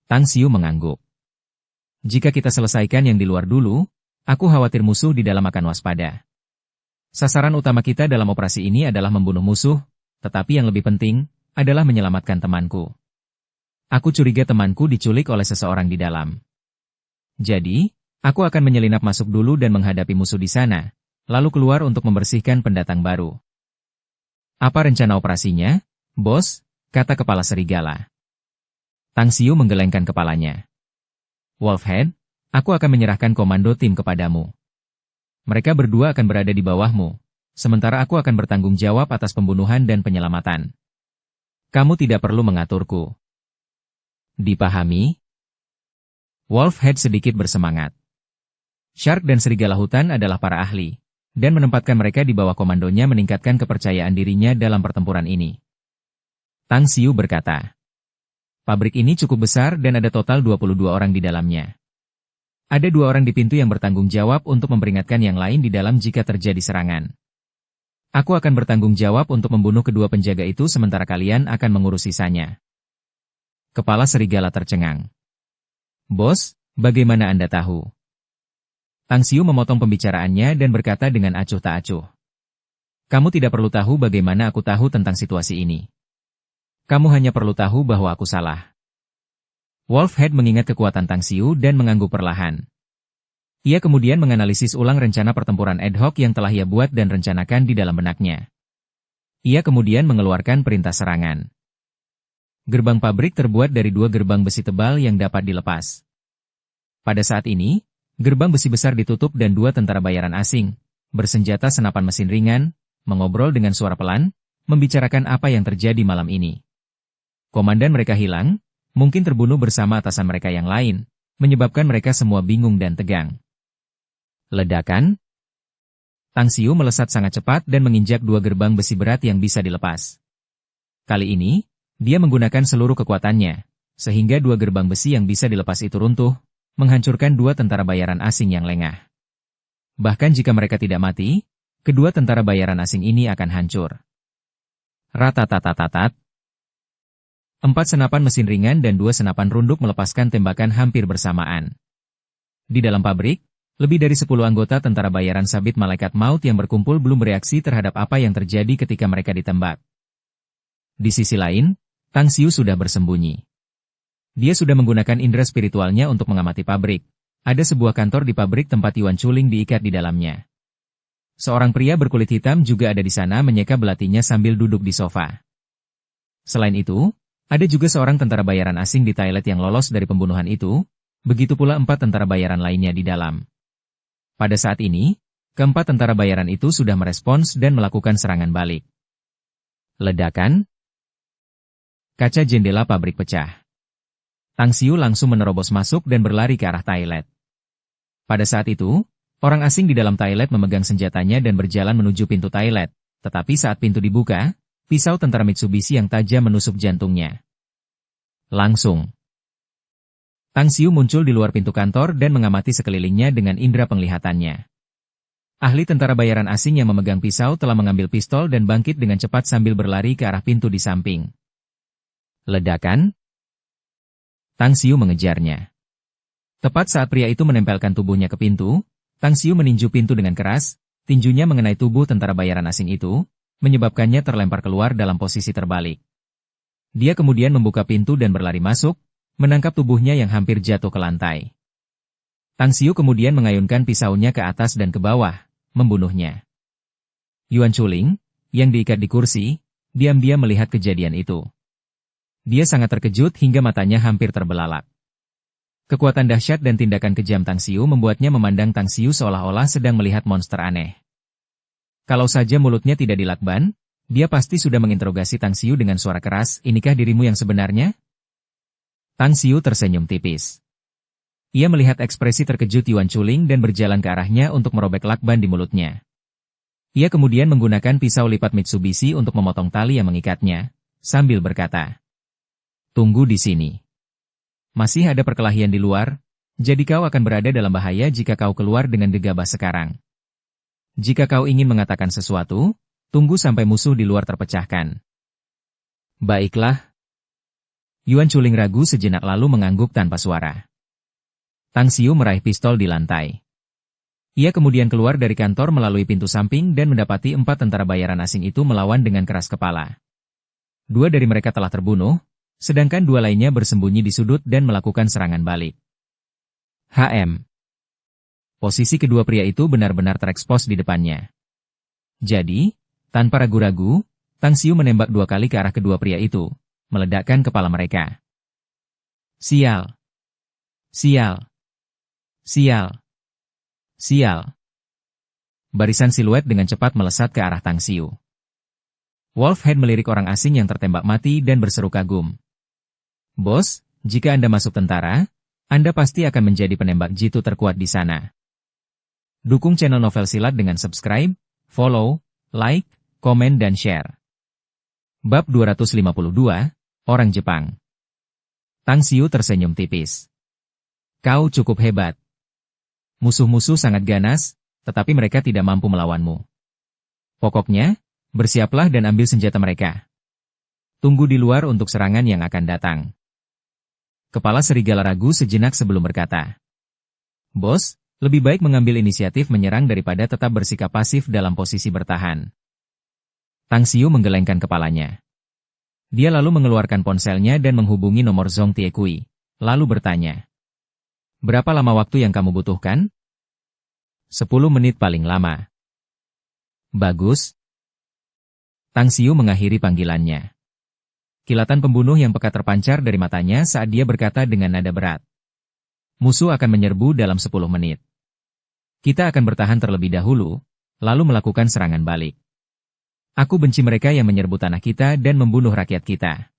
Tang Xiu mengangguk. Jika kita selesaikan yang di luar dulu, aku khawatir musuh di dalam akan waspada. Sasaran utama kita dalam operasi ini adalah membunuh musuh, tetapi yang lebih penting adalah menyelamatkan temanku. Aku curiga temanku diculik oleh seseorang di dalam. Jadi, aku akan menyelinap masuk dulu dan menghadapi musuh di sana, lalu keluar untuk membersihkan pendatang baru. Apa rencana operasinya, Bos? Kata kepala serigala. Tang Xiu menggelengkan kepalanya. Wolfhead, aku akan menyerahkan komando tim kepadamu. Mereka berdua akan berada di bawahmu, sementara aku akan bertanggung jawab atas pembunuhan dan penyelamatan. Kamu tidak perlu mengaturku. Dipahami? Wolfhead sedikit bersemangat. Shark dan serigala hutan adalah para ahli, dan menempatkan mereka di bawah komandonya meningkatkan kepercayaan dirinya dalam pertempuran ini. Tang Xiu berkata, pabrik ini cukup besar dan ada total 22 orang di dalamnya. Ada 2 orang di pintu yang bertanggung jawab untuk memperingatkan yang lain di dalam jika terjadi serangan. Aku akan bertanggung jawab untuk membunuh kedua penjaga itu sementara kalian akan mengurus sisanya. Kepala serigala tercengang. Bos, bagaimana Anda tahu? Tang Xiu memotong pembicaraannya dan berkata dengan acuh tak acuh. Kamu tidak perlu tahu bagaimana aku tahu tentang situasi ini. Kamu hanya perlu tahu bahwa aku salah. Wolfhead mengingat kekuatan Tang Xiu dan mengangguk perlahan. Ia kemudian menganalisis ulang rencana pertempuran ad hoc yang telah ia buat dan rencanakan di dalam benaknya. Ia kemudian mengeluarkan perintah serangan. Gerbang pabrik terbuat dari 2 gerbang besi tebal yang dapat dilepas. Pada saat ini, gerbang besi besar ditutup dan 2 tentara bayaran asing, bersenjata senapan mesin ringan, mengobrol dengan suara pelan, membicarakan apa yang terjadi malam ini. Komandan mereka hilang, mungkin terbunuh bersama atasan mereka yang lain, menyebabkan mereka semua bingung dan tegang. Ledakan? Tang Xiu melesat sangat cepat dan menginjak 2 gerbang besi berat yang bisa dilepas. Kali ini, dia menggunakan seluruh kekuatannya, sehingga 2 gerbang besi yang bisa dilepas itu runtuh, menghancurkan 2 tentara bayaran asing yang lengah. Bahkan jika mereka tidak mati, kedua tentara bayaran asing ini akan hancur. Ratatatatat. 4 senapan mesin ringan dan 2 senapan runduk melepaskan tembakan hampir bersamaan. Di dalam pabrik, Lebih dari 10 anggota tentara bayaran sabit malaikat maut yang berkumpul belum bereaksi terhadap apa yang terjadi ketika mereka ditembak. Di sisi lain, Tang Xiu sudah bersembunyi. Dia sudah menggunakan indera spiritualnya untuk mengamati pabrik. Ada sebuah kantor di pabrik tempat Yuan Chuling diikat di dalamnya. Seorang pria berkulit hitam juga ada di sana menyeka belatinya sambil duduk di sofa. Selain itu, ada juga seorang tentara bayaran asing di toilet yang lolos dari pembunuhan itu, begitu pula 4 tentara bayaran lainnya di dalam. Pada saat ini, keempat tentara bayaran itu sudah merespons dan melakukan serangan balik. Ledakan. Kaca jendela pabrik pecah. Tang Xiu langsung menerobos masuk dan berlari ke arah toilet. Pada saat itu, orang asing di dalam toilet memegang senjatanya dan berjalan menuju pintu toilet, tetapi saat pintu dibuka, pisau tentara Mitsubishi yang tajam menusuk jantungnya. Langsung. Tang Xiu muncul di luar pintu kantor dan mengamati sekelilingnya dengan indera penglihatannya. Ahli tentara bayaran asing yang memegang pisau telah mengambil pistol dan bangkit dengan cepat sambil berlari ke arah pintu di samping. Ledakan. Tang Xiu mengejarnya. Tepat saat pria itu menempelkan tubuhnya ke pintu, Tang Xiu meninju pintu dengan keras, tinjunya mengenai tubuh tentara bayaran asing itu, menyebabkannya terlempar keluar dalam posisi terbalik. Dia kemudian membuka pintu dan berlari masuk, menangkap tubuhnya yang hampir jatuh ke lantai. Tang Xiu kemudian mengayunkan pisaunya ke atas dan ke bawah, membunuhnya. Yuan Chuling, yang diikat di kursi, diam-diam melihat kejadian itu. Dia sangat terkejut hingga matanya hampir terbelalak. Kekuatan dahsyat dan tindakan kejam Tang Xiu membuatnya memandang Tang Xiu seolah-olah sedang melihat monster aneh. Kalau saja mulutnya tidak dilakban, dia pasti sudah menginterogasi Tang Xiu dengan suara keras, "Inikah dirimu yang sebenarnya?" Tang Xiu tersenyum tipis. Ia melihat ekspresi terkejut Yuan Chuling dan berjalan ke arahnya untuk merobek lakban di mulutnya. Ia kemudian menggunakan pisau lipat Mitsubishi untuk memotong tali yang mengikatnya, sambil berkata, "Tunggu di sini. Masih ada perkelahian di luar, jadi kau akan berada dalam bahaya jika kau keluar dengan gegabah sekarang. Jika kau ingin mengatakan sesuatu, tunggu sampai musuh di luar terpecahkan." "Baiklah." Yuan Chuling ragu sejenak lalu mengangguk tanpa suara. Tang Xiu meraih pistol di lantai. Ia kemudian keluar dari kantor melalui pintu samping dan mendapati 4 tentara bayaran asing itu melawan dengan keras kepala. 2 dari mereka telah terbunuh, sedangkan 2 lainnya bersembunyi di sudut dan melakukan serangan balik. Posisi kedua pria itu benar-benar terekspos di depannya. Jadi, tanpa ragu-ragu, Tang Xiu menembak 2 kali ke arah kedua pria itu, meledakkan kepala mereka. Sial! Sial! Sial! Sial! Barisan siluet dengan cepat melesat ke arah Tang Xiu. Wolfhead melirik orang asing yang tertembak mati dan berseru kagum. "Bos, jika Anda masuk tentara, Anda pasti akan menjadi penembak jitu terkuat di sana." Dukung channel Novel Silat dengan subscribe, follow, like, komen dan share. Bab 252, Orang Jepang. Tang Xiu tersenyum tipis. "Kau cukup hebat. Musuh-musuh sangat ganas, tetapi mereka tidak mampu melawanmu. Pokoknya, bersiaplah dan ambil senjata mereka. Tunggu di luar untuk serangan yang akan datang." Kepala serigala ragu sejenak sebelum berkata, "Bos, lebih baik mengambil inisiatif menyerang daripada tetap bersikap pasif dalam posisi bertahan." Tang Xiu menggelengkan kepalanya. Dia lalu mengeluarkan ponselnya dan menghubungi nomor Zhong Tiekui, lalu bertanya, "Berapa lama waktu yang kamu butuhkan?" 10 menit paling lama." "Bagus." Tang Xiu mengakhiri panggilannya. Kilatan pembunuh yang peka terpancar dari matanya saat dia berkata dengan nada berat, "Musuh akan menyerbu dalam 10 menit. Kita akan bertahan terlebih dahulu, lalu melakukan serangan balik. Aku benci mereka yang menyerbu tanah kita dan membunuh rakyat kita.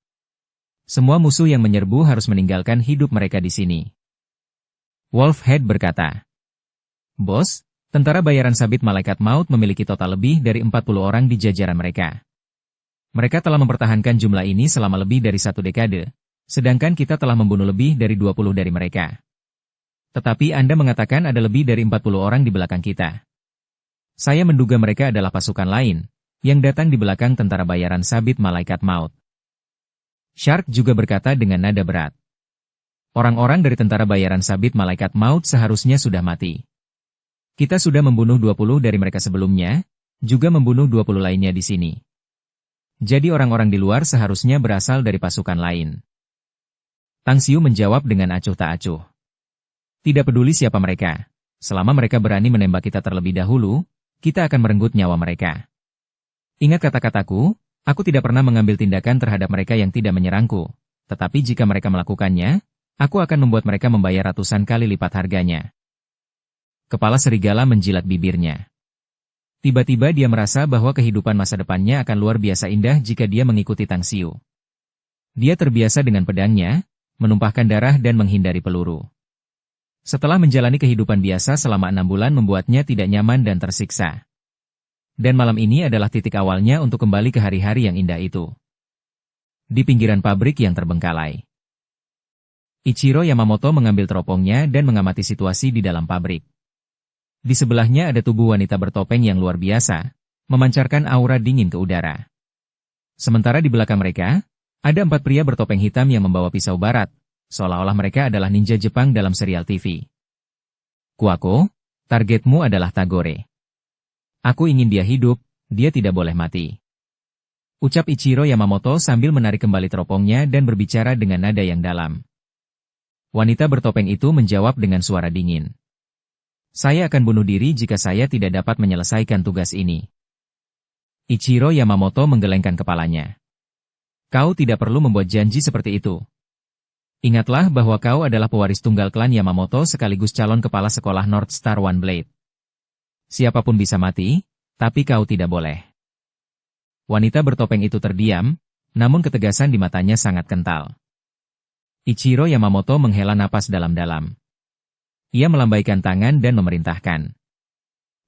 Semua musuh yang menyerbu harus meninggalkan hidup mereka di sini." Wolfhead berkata, "Bos, tentara bayaran sabit malaikat maut memiliki total lebih dari 40 orang di jajaran mereka. Mereka telah mempertahankan jumlah ini selama lebih dari 1 dekade, sedangkan kita telah membunuh lebih dari 20 dari mereka. Tetapi Anda mengatakan ada lebih dari 40 orang di belakang kita. Saya menduga mereka adalah pasukan lain, yang datang di belakang tentara bayaran sabit malaikat maut." Shark juga berkata dengan nada berat, "Orang-orang dari tentara bayaran sabit malaikat maut seharusnya sudah mati. Kita sudah membunuh 20 dari mereka sebelumnya, juga membunuh 20 lainnya di sini. Jadi orang-orang di luar seharusnya berasal dari pasukan lain. Tang Xiu menjawab dengan acuh tak acuh. Tidak peduli siapa mereka. Selama mereka berani menembak kita terlebih dahulu, kita akan merenggut nyawa mereka. Ingat kata-kataku, aku tidak pernah mengambil tindakan terhadap mereka yang tidak menyerangku. Tetapi jika mereka melakukannya, aku akan membuat mereka membayar ratusan kali lipat harganya. Kepala serigala menjilat bibirnya. Tiba-tiba dia merasa bahwa kehidupan masa depannya akan luar biasa indah jika dia mengikuti Tang Xiu. Dia terbiasa dengan pedangnya, menumpahkan darah dan menghindari peluru. Setelah menjalani kehidupan biasa selama 6 bulan membuatnya tidak nyaman dan tersiksa. Dan malam ini adalah titik awalnya untuk kembali ke hari-hari yang indah itu. Di pinggiran pabrik yang terbengkalai. Ichiro Yamamoto mengambil teropongnya dan mengamati situasi di dalam pabrik. Di sebelahnya ada tubuh wanita bertopeng yang luar biasa, memancarkan aura dingin ke udara. Sementara di belakang mereka, ada 4 pria bertopeng hitam yang membawa pisau barat, seolah-olah mereka adalah ninja Jepang dalam serial TV. Kuako, targetmu adalah Tagore. Aku ingin dia hidup, dia tidak boleh mati. Ucap Ichiro Yamamoto sambil menarik kembali teropongnya dan berbicara dengan nada yang dalam. Wanita bertopeng itu menjawab dengan suara dingin. Saya akan bunuh diri jika saya tidak dapat menyelesaikan tugas ini. Ichiro Yamamoto menggelengkan kepalanya. Kau tidak perlu membuat janji seperti itu. Ingatlah bahwa kau adalah pewaris tunggal klan Yamamoto sekaligus calon kepala sekolah North Star One Blade. Siapapun bisa mati, tapi kau tidak boleh. Wanita bertopeng itu terdiam, namun ketegasan di matanya sangat kental. Ichiro Yamamoto menghela napas dalam-dalam. Ia melambaikan tangan dan memerintahkan.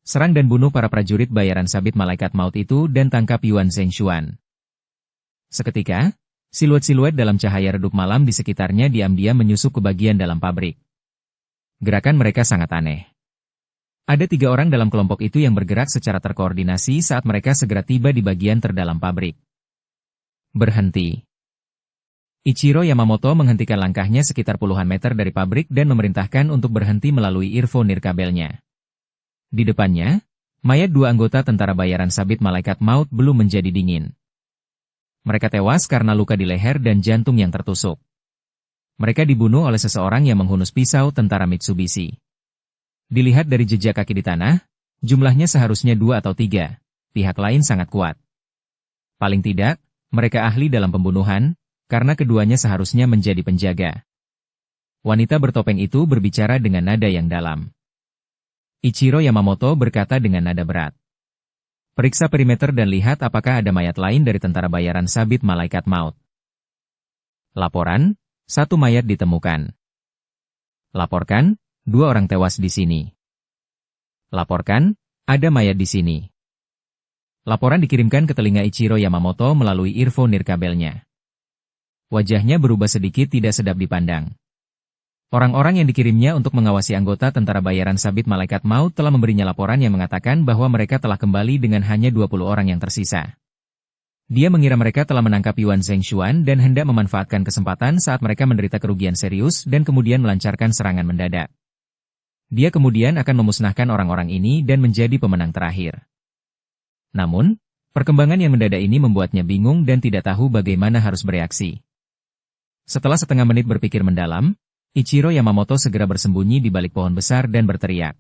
Serang dan bunuh para prajurit bayaran sabit malaikat maut itu dan tangkap Yuan Zhengshuan. Seketika, siluet-siluet dalam cahaya redup malam di sekitarnya diam-diam menyusup ke bagian dalam pabrik. Gerakan mereka sangat aneh. Ada 3 orang dalam kelompok itu yang bergerak secara terkoordinasi saat mereka segera tiba di bagian terdalam pabrik. Berhenti. Ichiro Yamamoto menghentikan langkahnya sekitar puluhan meter dari pabrik dan memerintahkan untuk berhenti melalui earphone nirkabelnya. Di depannya, mayat 2 anggota tentara bayaran sabit malaikat maut belum menjadi dingin. Mereka tewas karena luka di leher dan jantung yang tertusuk. Mereka dibunuh oleh seseorang yang menghunus pisau tentara Mitsubishi. Dilihat dari jejak kaki di tanah, jumlahnya seharusnya 2 atau 3. Pihak lain sangat kuat. Paling tidak, mereka ahli dalam pembunuhan, karena keduanya seharusnya menjadi penjaga. Wanita bertopeng itu berbicara dengan nada yang dalam. Ichiro Yamamoto berkata dengan nada berat. Periksa perimeter dan lihat apakah ada mayat lain dari tentara bayaran sabit malaikat maut. Laporan, 1 mayat ditemukan. Laporkan, 2 orang tewas di sini. Laporkan, ada mayat di sini. Laporan dikirimkan ke telinga Ichiro Yamamoto melalui earphone nirkabelnya. Wajahnya berubah sedikit tidak sedap dipandang. Orang-orang yang dikirimnya untuk mengawasi anggota tentara bayaran sabit malaikat maut telah memberinya laporan yang mengatakan bahwa mereka telah kembali dengan hanya 20 orang yang tersisa. Dia mengira mereka telah menangkap Yuan Zhengshuan dan hendak memanfaatkan kesempatan saat mereka menderita kerugian serius dan kemudian melancarkan serangan mendadak. Dia kemudian akan memusnahkan orang-orang ini dan menjadi pemenang terakhir. Namun, perkembangan yang mendadak ini membuatnya bingung dan tidak tahu bagaimana harus bereaksi. Setelah setengah menit berpikir mendalam, Ichiro Yamamoto segera bersembunyi di balik pohon besar dan berteriak.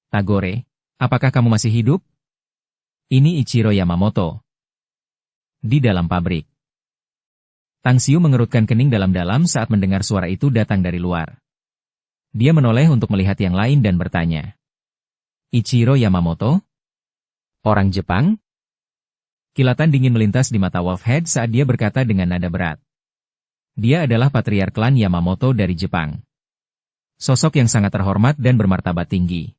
Tagore, apakah kamu masih hidup? Ini Ichiro Yamamoto. Di dalam pabrik. Tang Xiu mengerutkan kening dalam-dalam saat mendengar suara itu datang dari luar. Dia menoleh untuk melihat yang lain dan bertanya. Ichiro Yamamoto? Orang Jepang? Kilatan dingin melintas di mata Wolfhead saat dia berkata dengan nada berat. Dia adalah patriark klan Yamamoto dari Jepang. Sosok yang sangat terhormat dan bermartabat tinggi.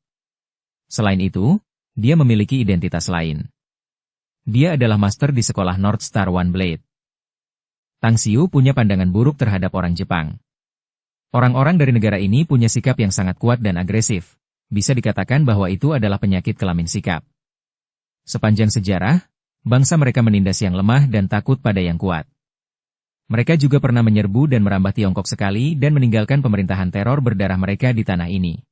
Selain itu, dia memiliki identitas lain. Dia adalah master di sekolah North Star One Blade. Tang Xiu punya pandangan buruk terhadap orang Jepang. Orang-orang dari negara ini punya sikap yang sangat kuat dan agresif. Bisa dikatakan bahwa itu adalah penyakit kelamin sikap. Sepanjang sejarah, bangsa mereka menindas yang lemah dan takut pada yang kuat. Mereka juga pernah menyerbu dan merambah Tiongkok sekali dan meninggalkan pemerintahan teror berdarah mereka di tanah ini.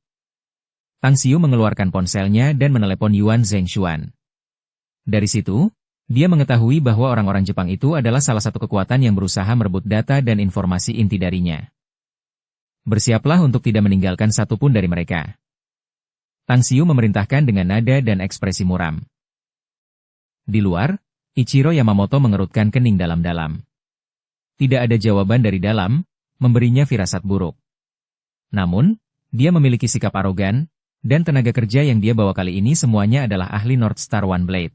Tang Xiu mengeluarkan ponselnya dan menelepon Yuan Zhengshuan. Dari situ, dia mengetahui bahwa orang-orang Jepang itu adalah salah satu kekuatan yang berusaha merebut data dan informasi inti darinya. Bersiaplah untuk tidak meninggalkan satupun dari mereka. Tang Xiu memerintahkan dengan nada dan ekspresi muram. Di luar, Ichiro Yamamoto mengerutkan kening dalam-dalam. Tidak ada jawaban dari dalam, memberinya firasat buruk. Namun, dia memiliki sikap arogan, dan tenaga kerja yang dia bawa kali ini semuanya adalah ahli North Star One Blade.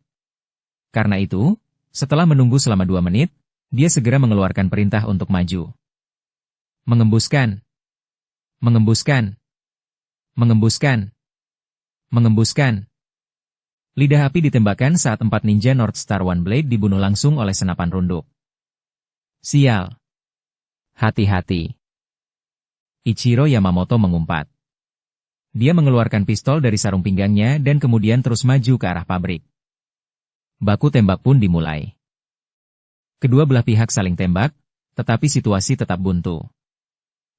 Karena itu, setelah menunggu selama 2 menit, dia segera mengeluarkan perintah untuk maju. Mengembuskan. Mengembuskan. Mengembuskan. Mengembuskan. Lidah api ditembakkan saat 4 ninja North Star One Blade dibunuh langsung oleh senapan runduk. Sial. Hati-hati. Ichiro Yamamoto mengumpat. Dia mengeluarkan pistol dari sarung pinggangnya dan kemudian terus maju ke arah pabrik. Baku tembak pun dimulai. Kedua belah pihak saling tembak, tetapi situasi tetap buntu.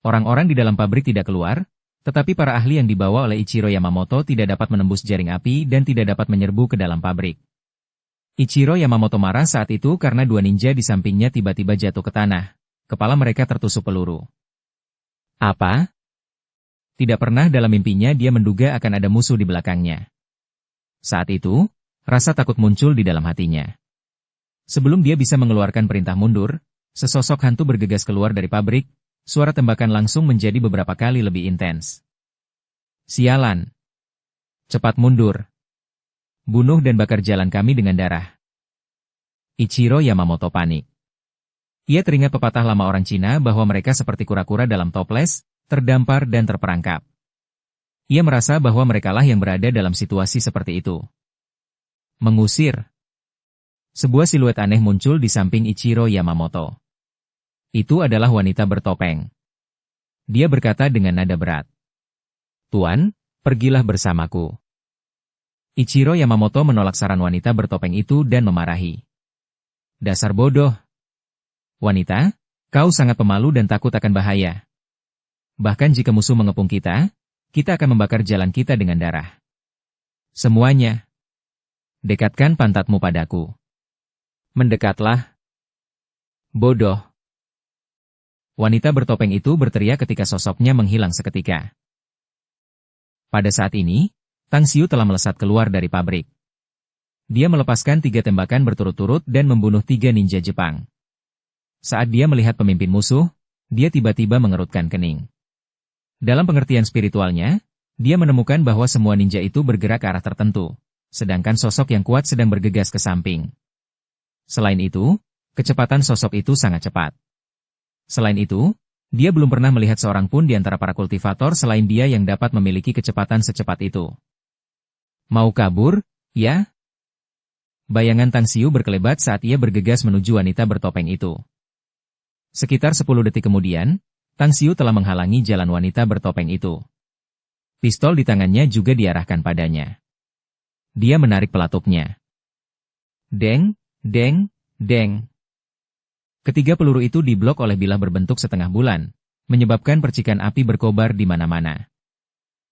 Orang-orang di dalam pabrik tidak keluar, tetapi para ahli yang dibawa oleh Ichiro Yamamoto tidak dapat menembus jaring api dan tidak dapat menyerbu ke dalam pabrik. Ichiro Yamamoto marah saat itu karena 2 ninja di sampingnya tiba-tiba jatuh ke tanah. Kepala mereka tertusuk peluru. Apa? Tidak pernah dalam mimpinya dia menduga akan ada musuh di belakangnya. Saat itu, rasa takut muncul di dalam hatinya. Sebelum dia bisa mengeluarkan perintah mundur, sesosok hantu bergegas keluar dari pabrik. Suara tembakan langsung menjadi beberapa kali lebih intens. Sialan. Cepat mundur. Bunuh dan bakar jalan kami dengan darah. Ichiro Yamamoto panik. Ia teringat pepatah lama orang Cina bahwa mereka seperti kura-kura dalam toples, terdampar dan terperangkap. Ia merasa bahwa merekalah yang berada dalam situasi seperti itu. Mengusir. Sebuah siluet aneh muncul di samping Ichiro Yamamoto. Itu adalah wanita bertopeng. Dia berkata dengan nada berat. Tuan, pergilah bersamaku. Ichiro Yamamoto menolak saran wanita bertopeng itu dan memarahi. Dasar bodoh. Wanita, kau sangat pemalu dan takut akan bahaya. Bahkan jika musuh mengepung kita akan membakar jalan kita dengan darah. Semuanya. Dekatkan pantatmu padaku. Mendekatlah. Bodoh. Wanita bertopeng itu berteriak ketika sosoknya menghilang seketika. Pada saat ini, Tang Xiu telah melesat keluar dari pabrik. Dia melepaskan 3 tembakan berturut-turut dan membunuh 3 ninja Jepang. Saat dia melihat pemimpin musuh, dia tiba-tiba mengerutkan kening. Dalam pengertian spiritualnya, dia menemukan bahwa semua ninja itu bergerak ke arah tertentu, sedangkan sosok yang kuat sedang bergegas ke samping. Selain itu, kecepatan sosok itu sangat cepat. Selain itu, dia belum pernah melihat seorang pun di antara para kultivator selain dia yang dapat memiliki kecepatan secepat itu. Mau kabur, ya? Bayangan Tang Xiu berkelebat saat ia bergegas menuju wanita bertopeng itu. Sekitar 10 detik kemudian, Tang Xiu telah menghalangi jalan wanita bertopeng itu. Pistol di tangannya juga diarahkan padanya. Dia menarik pelatupnya. Deng, deng, deng. Ketiga peluru itu diblok oleh bilah berbentuk setengah bulan, menyebabkan percikan api berkobar di mana-mana.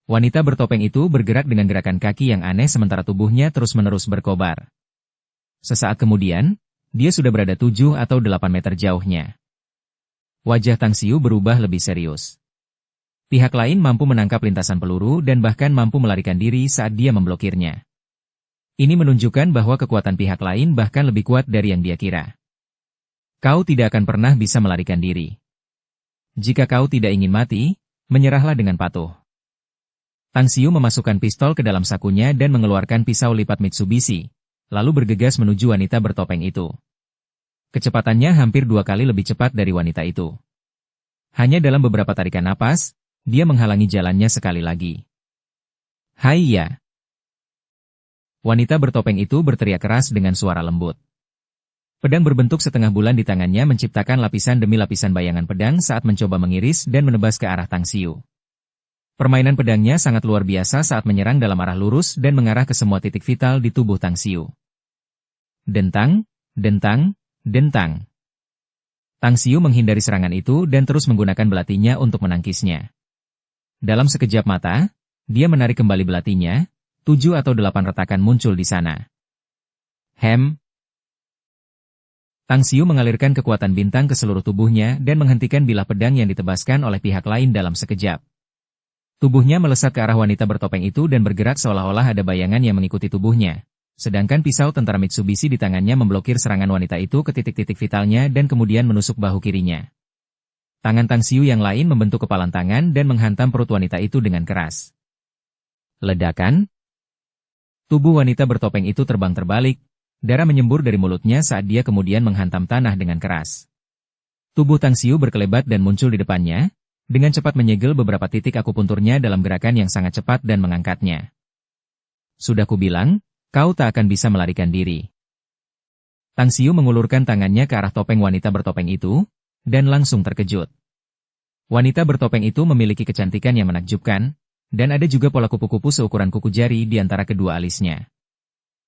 Wanita bertopeng itu bergerak dengan gerakan kaki yang aneh sementara tubuhnya terus-menerus berkobar. Sesaat kemudian, dia sudah berada 7 atau 8 meter jauhnya. Wajah Tang Xiu berubah lebih serius. Pihak lain mampu menangkap lintasan peluru dan bahkan mampu melarikan diri saat dia memblokirnya. Ini menunjukkan bahwa kekuatan pihak lain bahkan lebih kuat dari yang dia kira. Kau tidak akan pernah bisa melarikan diri. Jika kau tidak ingin mati, menyerahlah dengan patuh. Tang Xiu memasukkan pistol ke dalam sakunya dan mengeluarkan pisau lipat Mitsubishi, lalu bergegas menuju wanita bertopeng itu. Kecepatannya hampir 2 kali lebih cepat dari wanita itu. Hanya dalam beberapa tarikan napas, dia menghalangi jalannya sekali lagi. Haiya! Wanita bertopeng itu berteriak keras dengan suara lembut. Pedang berbentuk setengah bulan di tangannya menciptakan lapisan demi lapisan bayangan pedang saat mencoba mengiris dan menebas ke arah Tang Xiu. Permainan pedangnya sangat luar biasa saat menyerang dalam arah lurus dan mengarah ke semua titik vital di tubuh Tang Xiu. Dentang, dentang, dentang. Tang Xiu menghindari serangan itu dan terus menggunakan belatinya untuk menangkisnya. Dalam sekejap mata, Dia menarik kembali belatinya, 7 atau 8 retakan muncul di sana. Tang Xiu mengalirkan kekuatan bintang ke seluruh tubuhnya dan menghentikan bilah pedang yang ditebaskan oleh pihak lain dalam sekejap. Tubuhnya melesat ke arah wanita bertopeng itu dan bergerak seolah-olah ada bayangan yang mengikuti tubuhnya. Sedangkan pisau tentara Mitsubishi di tangannya memblokir serangan wanita itu ke titik-titik vitalnya dan kemudian menusuk bahu kirinya. Tangan Tang Xiu yang lain membentuk kepalan tangan dan menghantam perut wanita itu dengan keras. Ledakan. Tubuh wanita bertopeng itu terbang terbalik, darah menyembur dari mulutnya saat dia kemudian menghantam tanah dengan keras. Tubuh Tang Xiu berkelebat dan muncul di depannya, dengan cepat menyegel beberapa titik akupunturnya dalam gerakan yang sangat cepat dan mengangkatnya. Sudah kubilang, kau tak akan bisa melarikan diri. Tang Xiu mengulurkan tangannya ke arah topeng wanita bertopeng itu, dan langsung terkejut. Wanita bertopeng itu memiliki kecantikan yang menakjubkan, dan ada juga pola kupu-kupu seukuran kuku jari di antara kedua alisnya.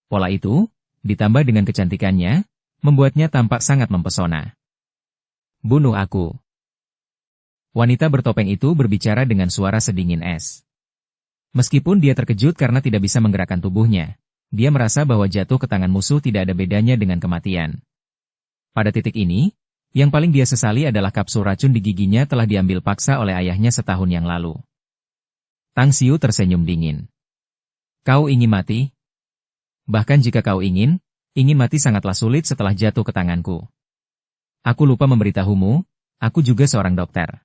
Pola itu, ditambah dengan kecantikannya, membuatnya tampak sangat mempesona. Bunuh aku. Wanita bertopeng itu berbicara dengan suara sedingin es. Meskipun dia terkejut karena tidak bisa menggerakkan tubuhnya, dia merasa bahwa jatuh ke tangan musuh tidak ada bedanya dengan kematian. Pada titik ini, yang paling dia sesali adalah kapsul racun di giginya telah diambil paksa oleh ayahnya setahun yang lalu. Tang Xiu tersenyum dingin. Kau ingin mati? Bahkan jika kau ingin mati sangatlah sulit setelah jatuh ke tanganku. Aku lupa memberitahumu, aku juga seorang dokter.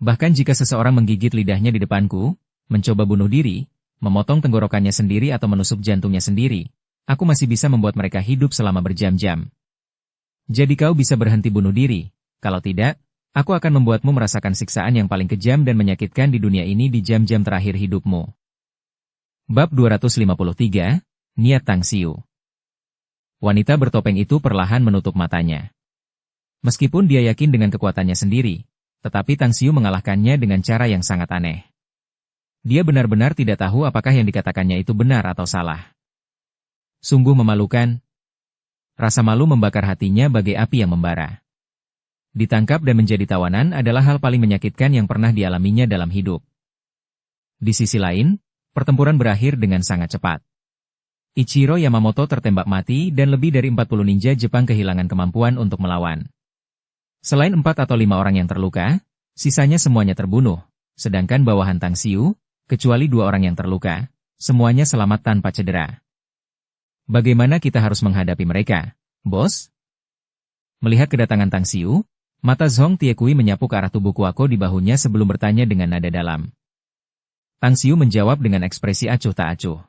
Bahkan jika seseorang menggigit lidahnya di depanku, mencoba bunuh diri, memotong tenggorokannya sendiri atau menusuk jantungnya sendiri, aku masih bisa membuat mereka hidup selama berjam-jam. Jadi kau bisa berhenti bunuh diri, kalau tidak, aku akan membuatmu merasakan siksaan yang paling kejam dan menyakitkan di dunia ini di jam-jam terakhir hidupmu. Bab 253, Niat Tang Xiu. Wanita bertopeng itu perlahan menutup matanya. Meskipun dia yakin dengan kekuatannya sendiri, tetapi Tang Xiu mengalahkannya dengan cara yang sangat aneh. Dia benar-benar tidak tahu apakah yang dikatakannya itu benar atau salah. Sungguh memalukan. Rasa malu membakar hatinya bagai api yang membara. Ditangkap dan menjadi tawanan adalah hal paling menyakitkan yang pernah dialaminya dalam hidup. Di sisi lain, pertempuran berakhir dengan sangat cepat. Ichiro Yamamoto tertembak mati dan lebih dari 40 ninja Jepang kehilangan kemampuan untuk melawan. Selain 4 atau 5 orang yang terluka, sisanya semuanya terbunuh, sedangkan bawahan Tang Xiu, kecuali 2 orang yang terluka, semuanya selamat tanpa cedera. Bagaimana kita harus menghadapi mereka, bos? Melihat kedatangan Tang Xiu, mata Zhong Tiekui menyapu ke arah tubuh Kuako di bahunya sebelum bertanya dengan nada dalam. Tang Xiu menjawab dengan ekspresi acuh tak acuh.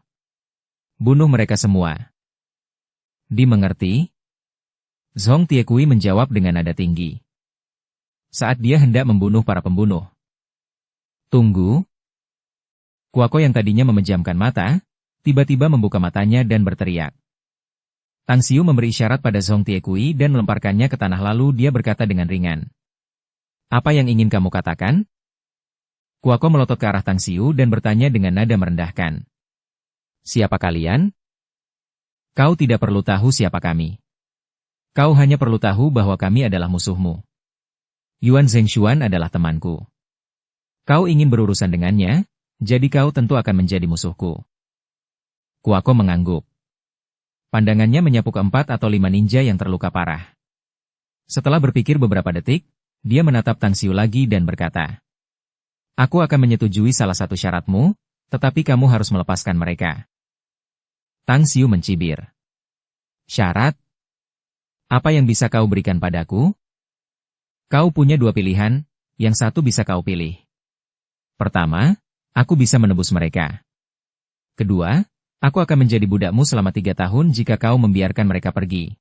Bunuh mereka semua. Dimengerti? Zhong Tiekui menjawab dengan nada tinggi. Saat dia hendak membunuh para pembunuh. Tunggu. Kuako yang tadinya memejamkan mata, tiba-tiba membuka matanya dan berteriak. Tang Xiu memberi isyarat pada Zhong Tiekui dan melemparkannya ke tanah lalu dia berkata dengan ringan. Apa yang ingin kamu katakan? Kuako melotot ke arah Tang Xiu dan bertanya dengan nada merendahkan. Siapa kalian? Kau tidak perlu tahu siapa kami. Kau hanya perlu tahu bahwa kami adalah musuhmu. Yuan Zhengshuan adalah temanku. Kau ingin berurusan dengannya, jadi kau tentu akan menjadi musuhku. Kuako mengangguk. Pandangannya menyapu ke 4 atau 5 ninja yang terluka parah. Setelah berpikir beberapa detik, dia menatap Tang Xiu lagi dan berkata, Aku akan menyetujui salah satu syaratmu, tetapi kamu harus melepaskan mereka. Tang Xiu mencibir. Syarat? Apa yang bisa kau berikan padaku? Kau punya 2 pilihan, yang satu bisa kau pilih. Pertama, aku bisa menebus mereka. Kedua, aku akan menjadi budakmu selama 3 tahun jika kau membiarkan mereka pergi.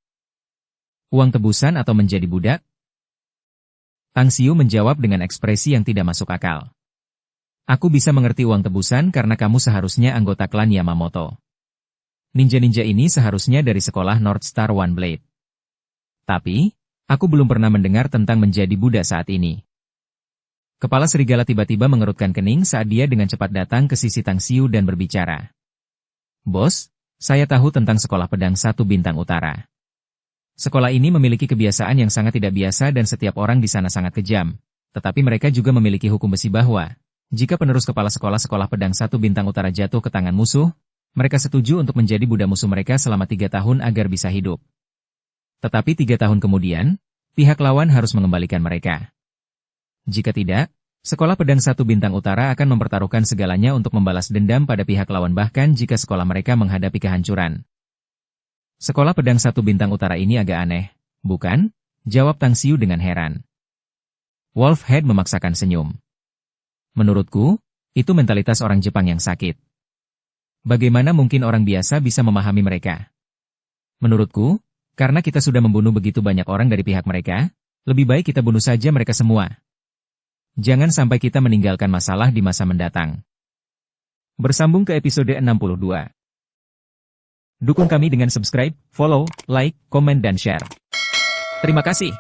Uang tebusan atau menjadi budak? Tang Xiu menjawab dengan ekspresi yang tidak masuk akal. Aku bisa mengerti uang tebusan karena kamu seharusnya anggota klan Yamamoto. Ninja-ninja ini seharusnya dari sekolah North Star One Blade. Tapi, aku belum pernah mendengar tentang menjadi budak saat ini. Kepala serigala tiba-tiba mengerutkan kening saat dia dengan cepat datang ke sisi Tang Xiu dan berbicara. Bos, saya tahu tentang sekolah pedang 1 bintang utara. Sekolah ini memiliki kebiasaan yang sangat tidak biasa dan setiap orang di sana sangat kejam. Tetapi mereka juga memiliki hukum besi bahwa, Jika penerus kepala sekolah pedang 1 bintang utara jatuh ke tangan musuh, mereka setuju untuk menjadi budak musuh mereka selama 3 tahun agar bisa hidup. Tetapi 3 tahun kemudian, pihak lawan harus mengembalikan mereka. Jika tidak, sekolah pedang 1 bintang utara akan mempertaruhkan segalanya untuk membalas dendam pada pihak lawan bahkan jika sekolah mereka menghadapi kehancuran. Sekolah pedang 1 bintang utara ini agak aneh, bukan? Jawab Tang Xiu dengan heran. Wolfhead memaksakan senyum. Menurutku, itu mentalitas orang Jepang yang sakit. Bagaimana mungkin orang biasa bisa memahami mereka? Menurutku, karena kita sudah membunuh begitu banyak orang dari pihak mereka, lebih baik kita bunuh saja mereka semua. Jangan sampai kita meninggalkan masalah di masa mendatang. Bersambung ke episode 62. Dukung kami dengan subscribe, follow, like, komen dan share. Terima kasih.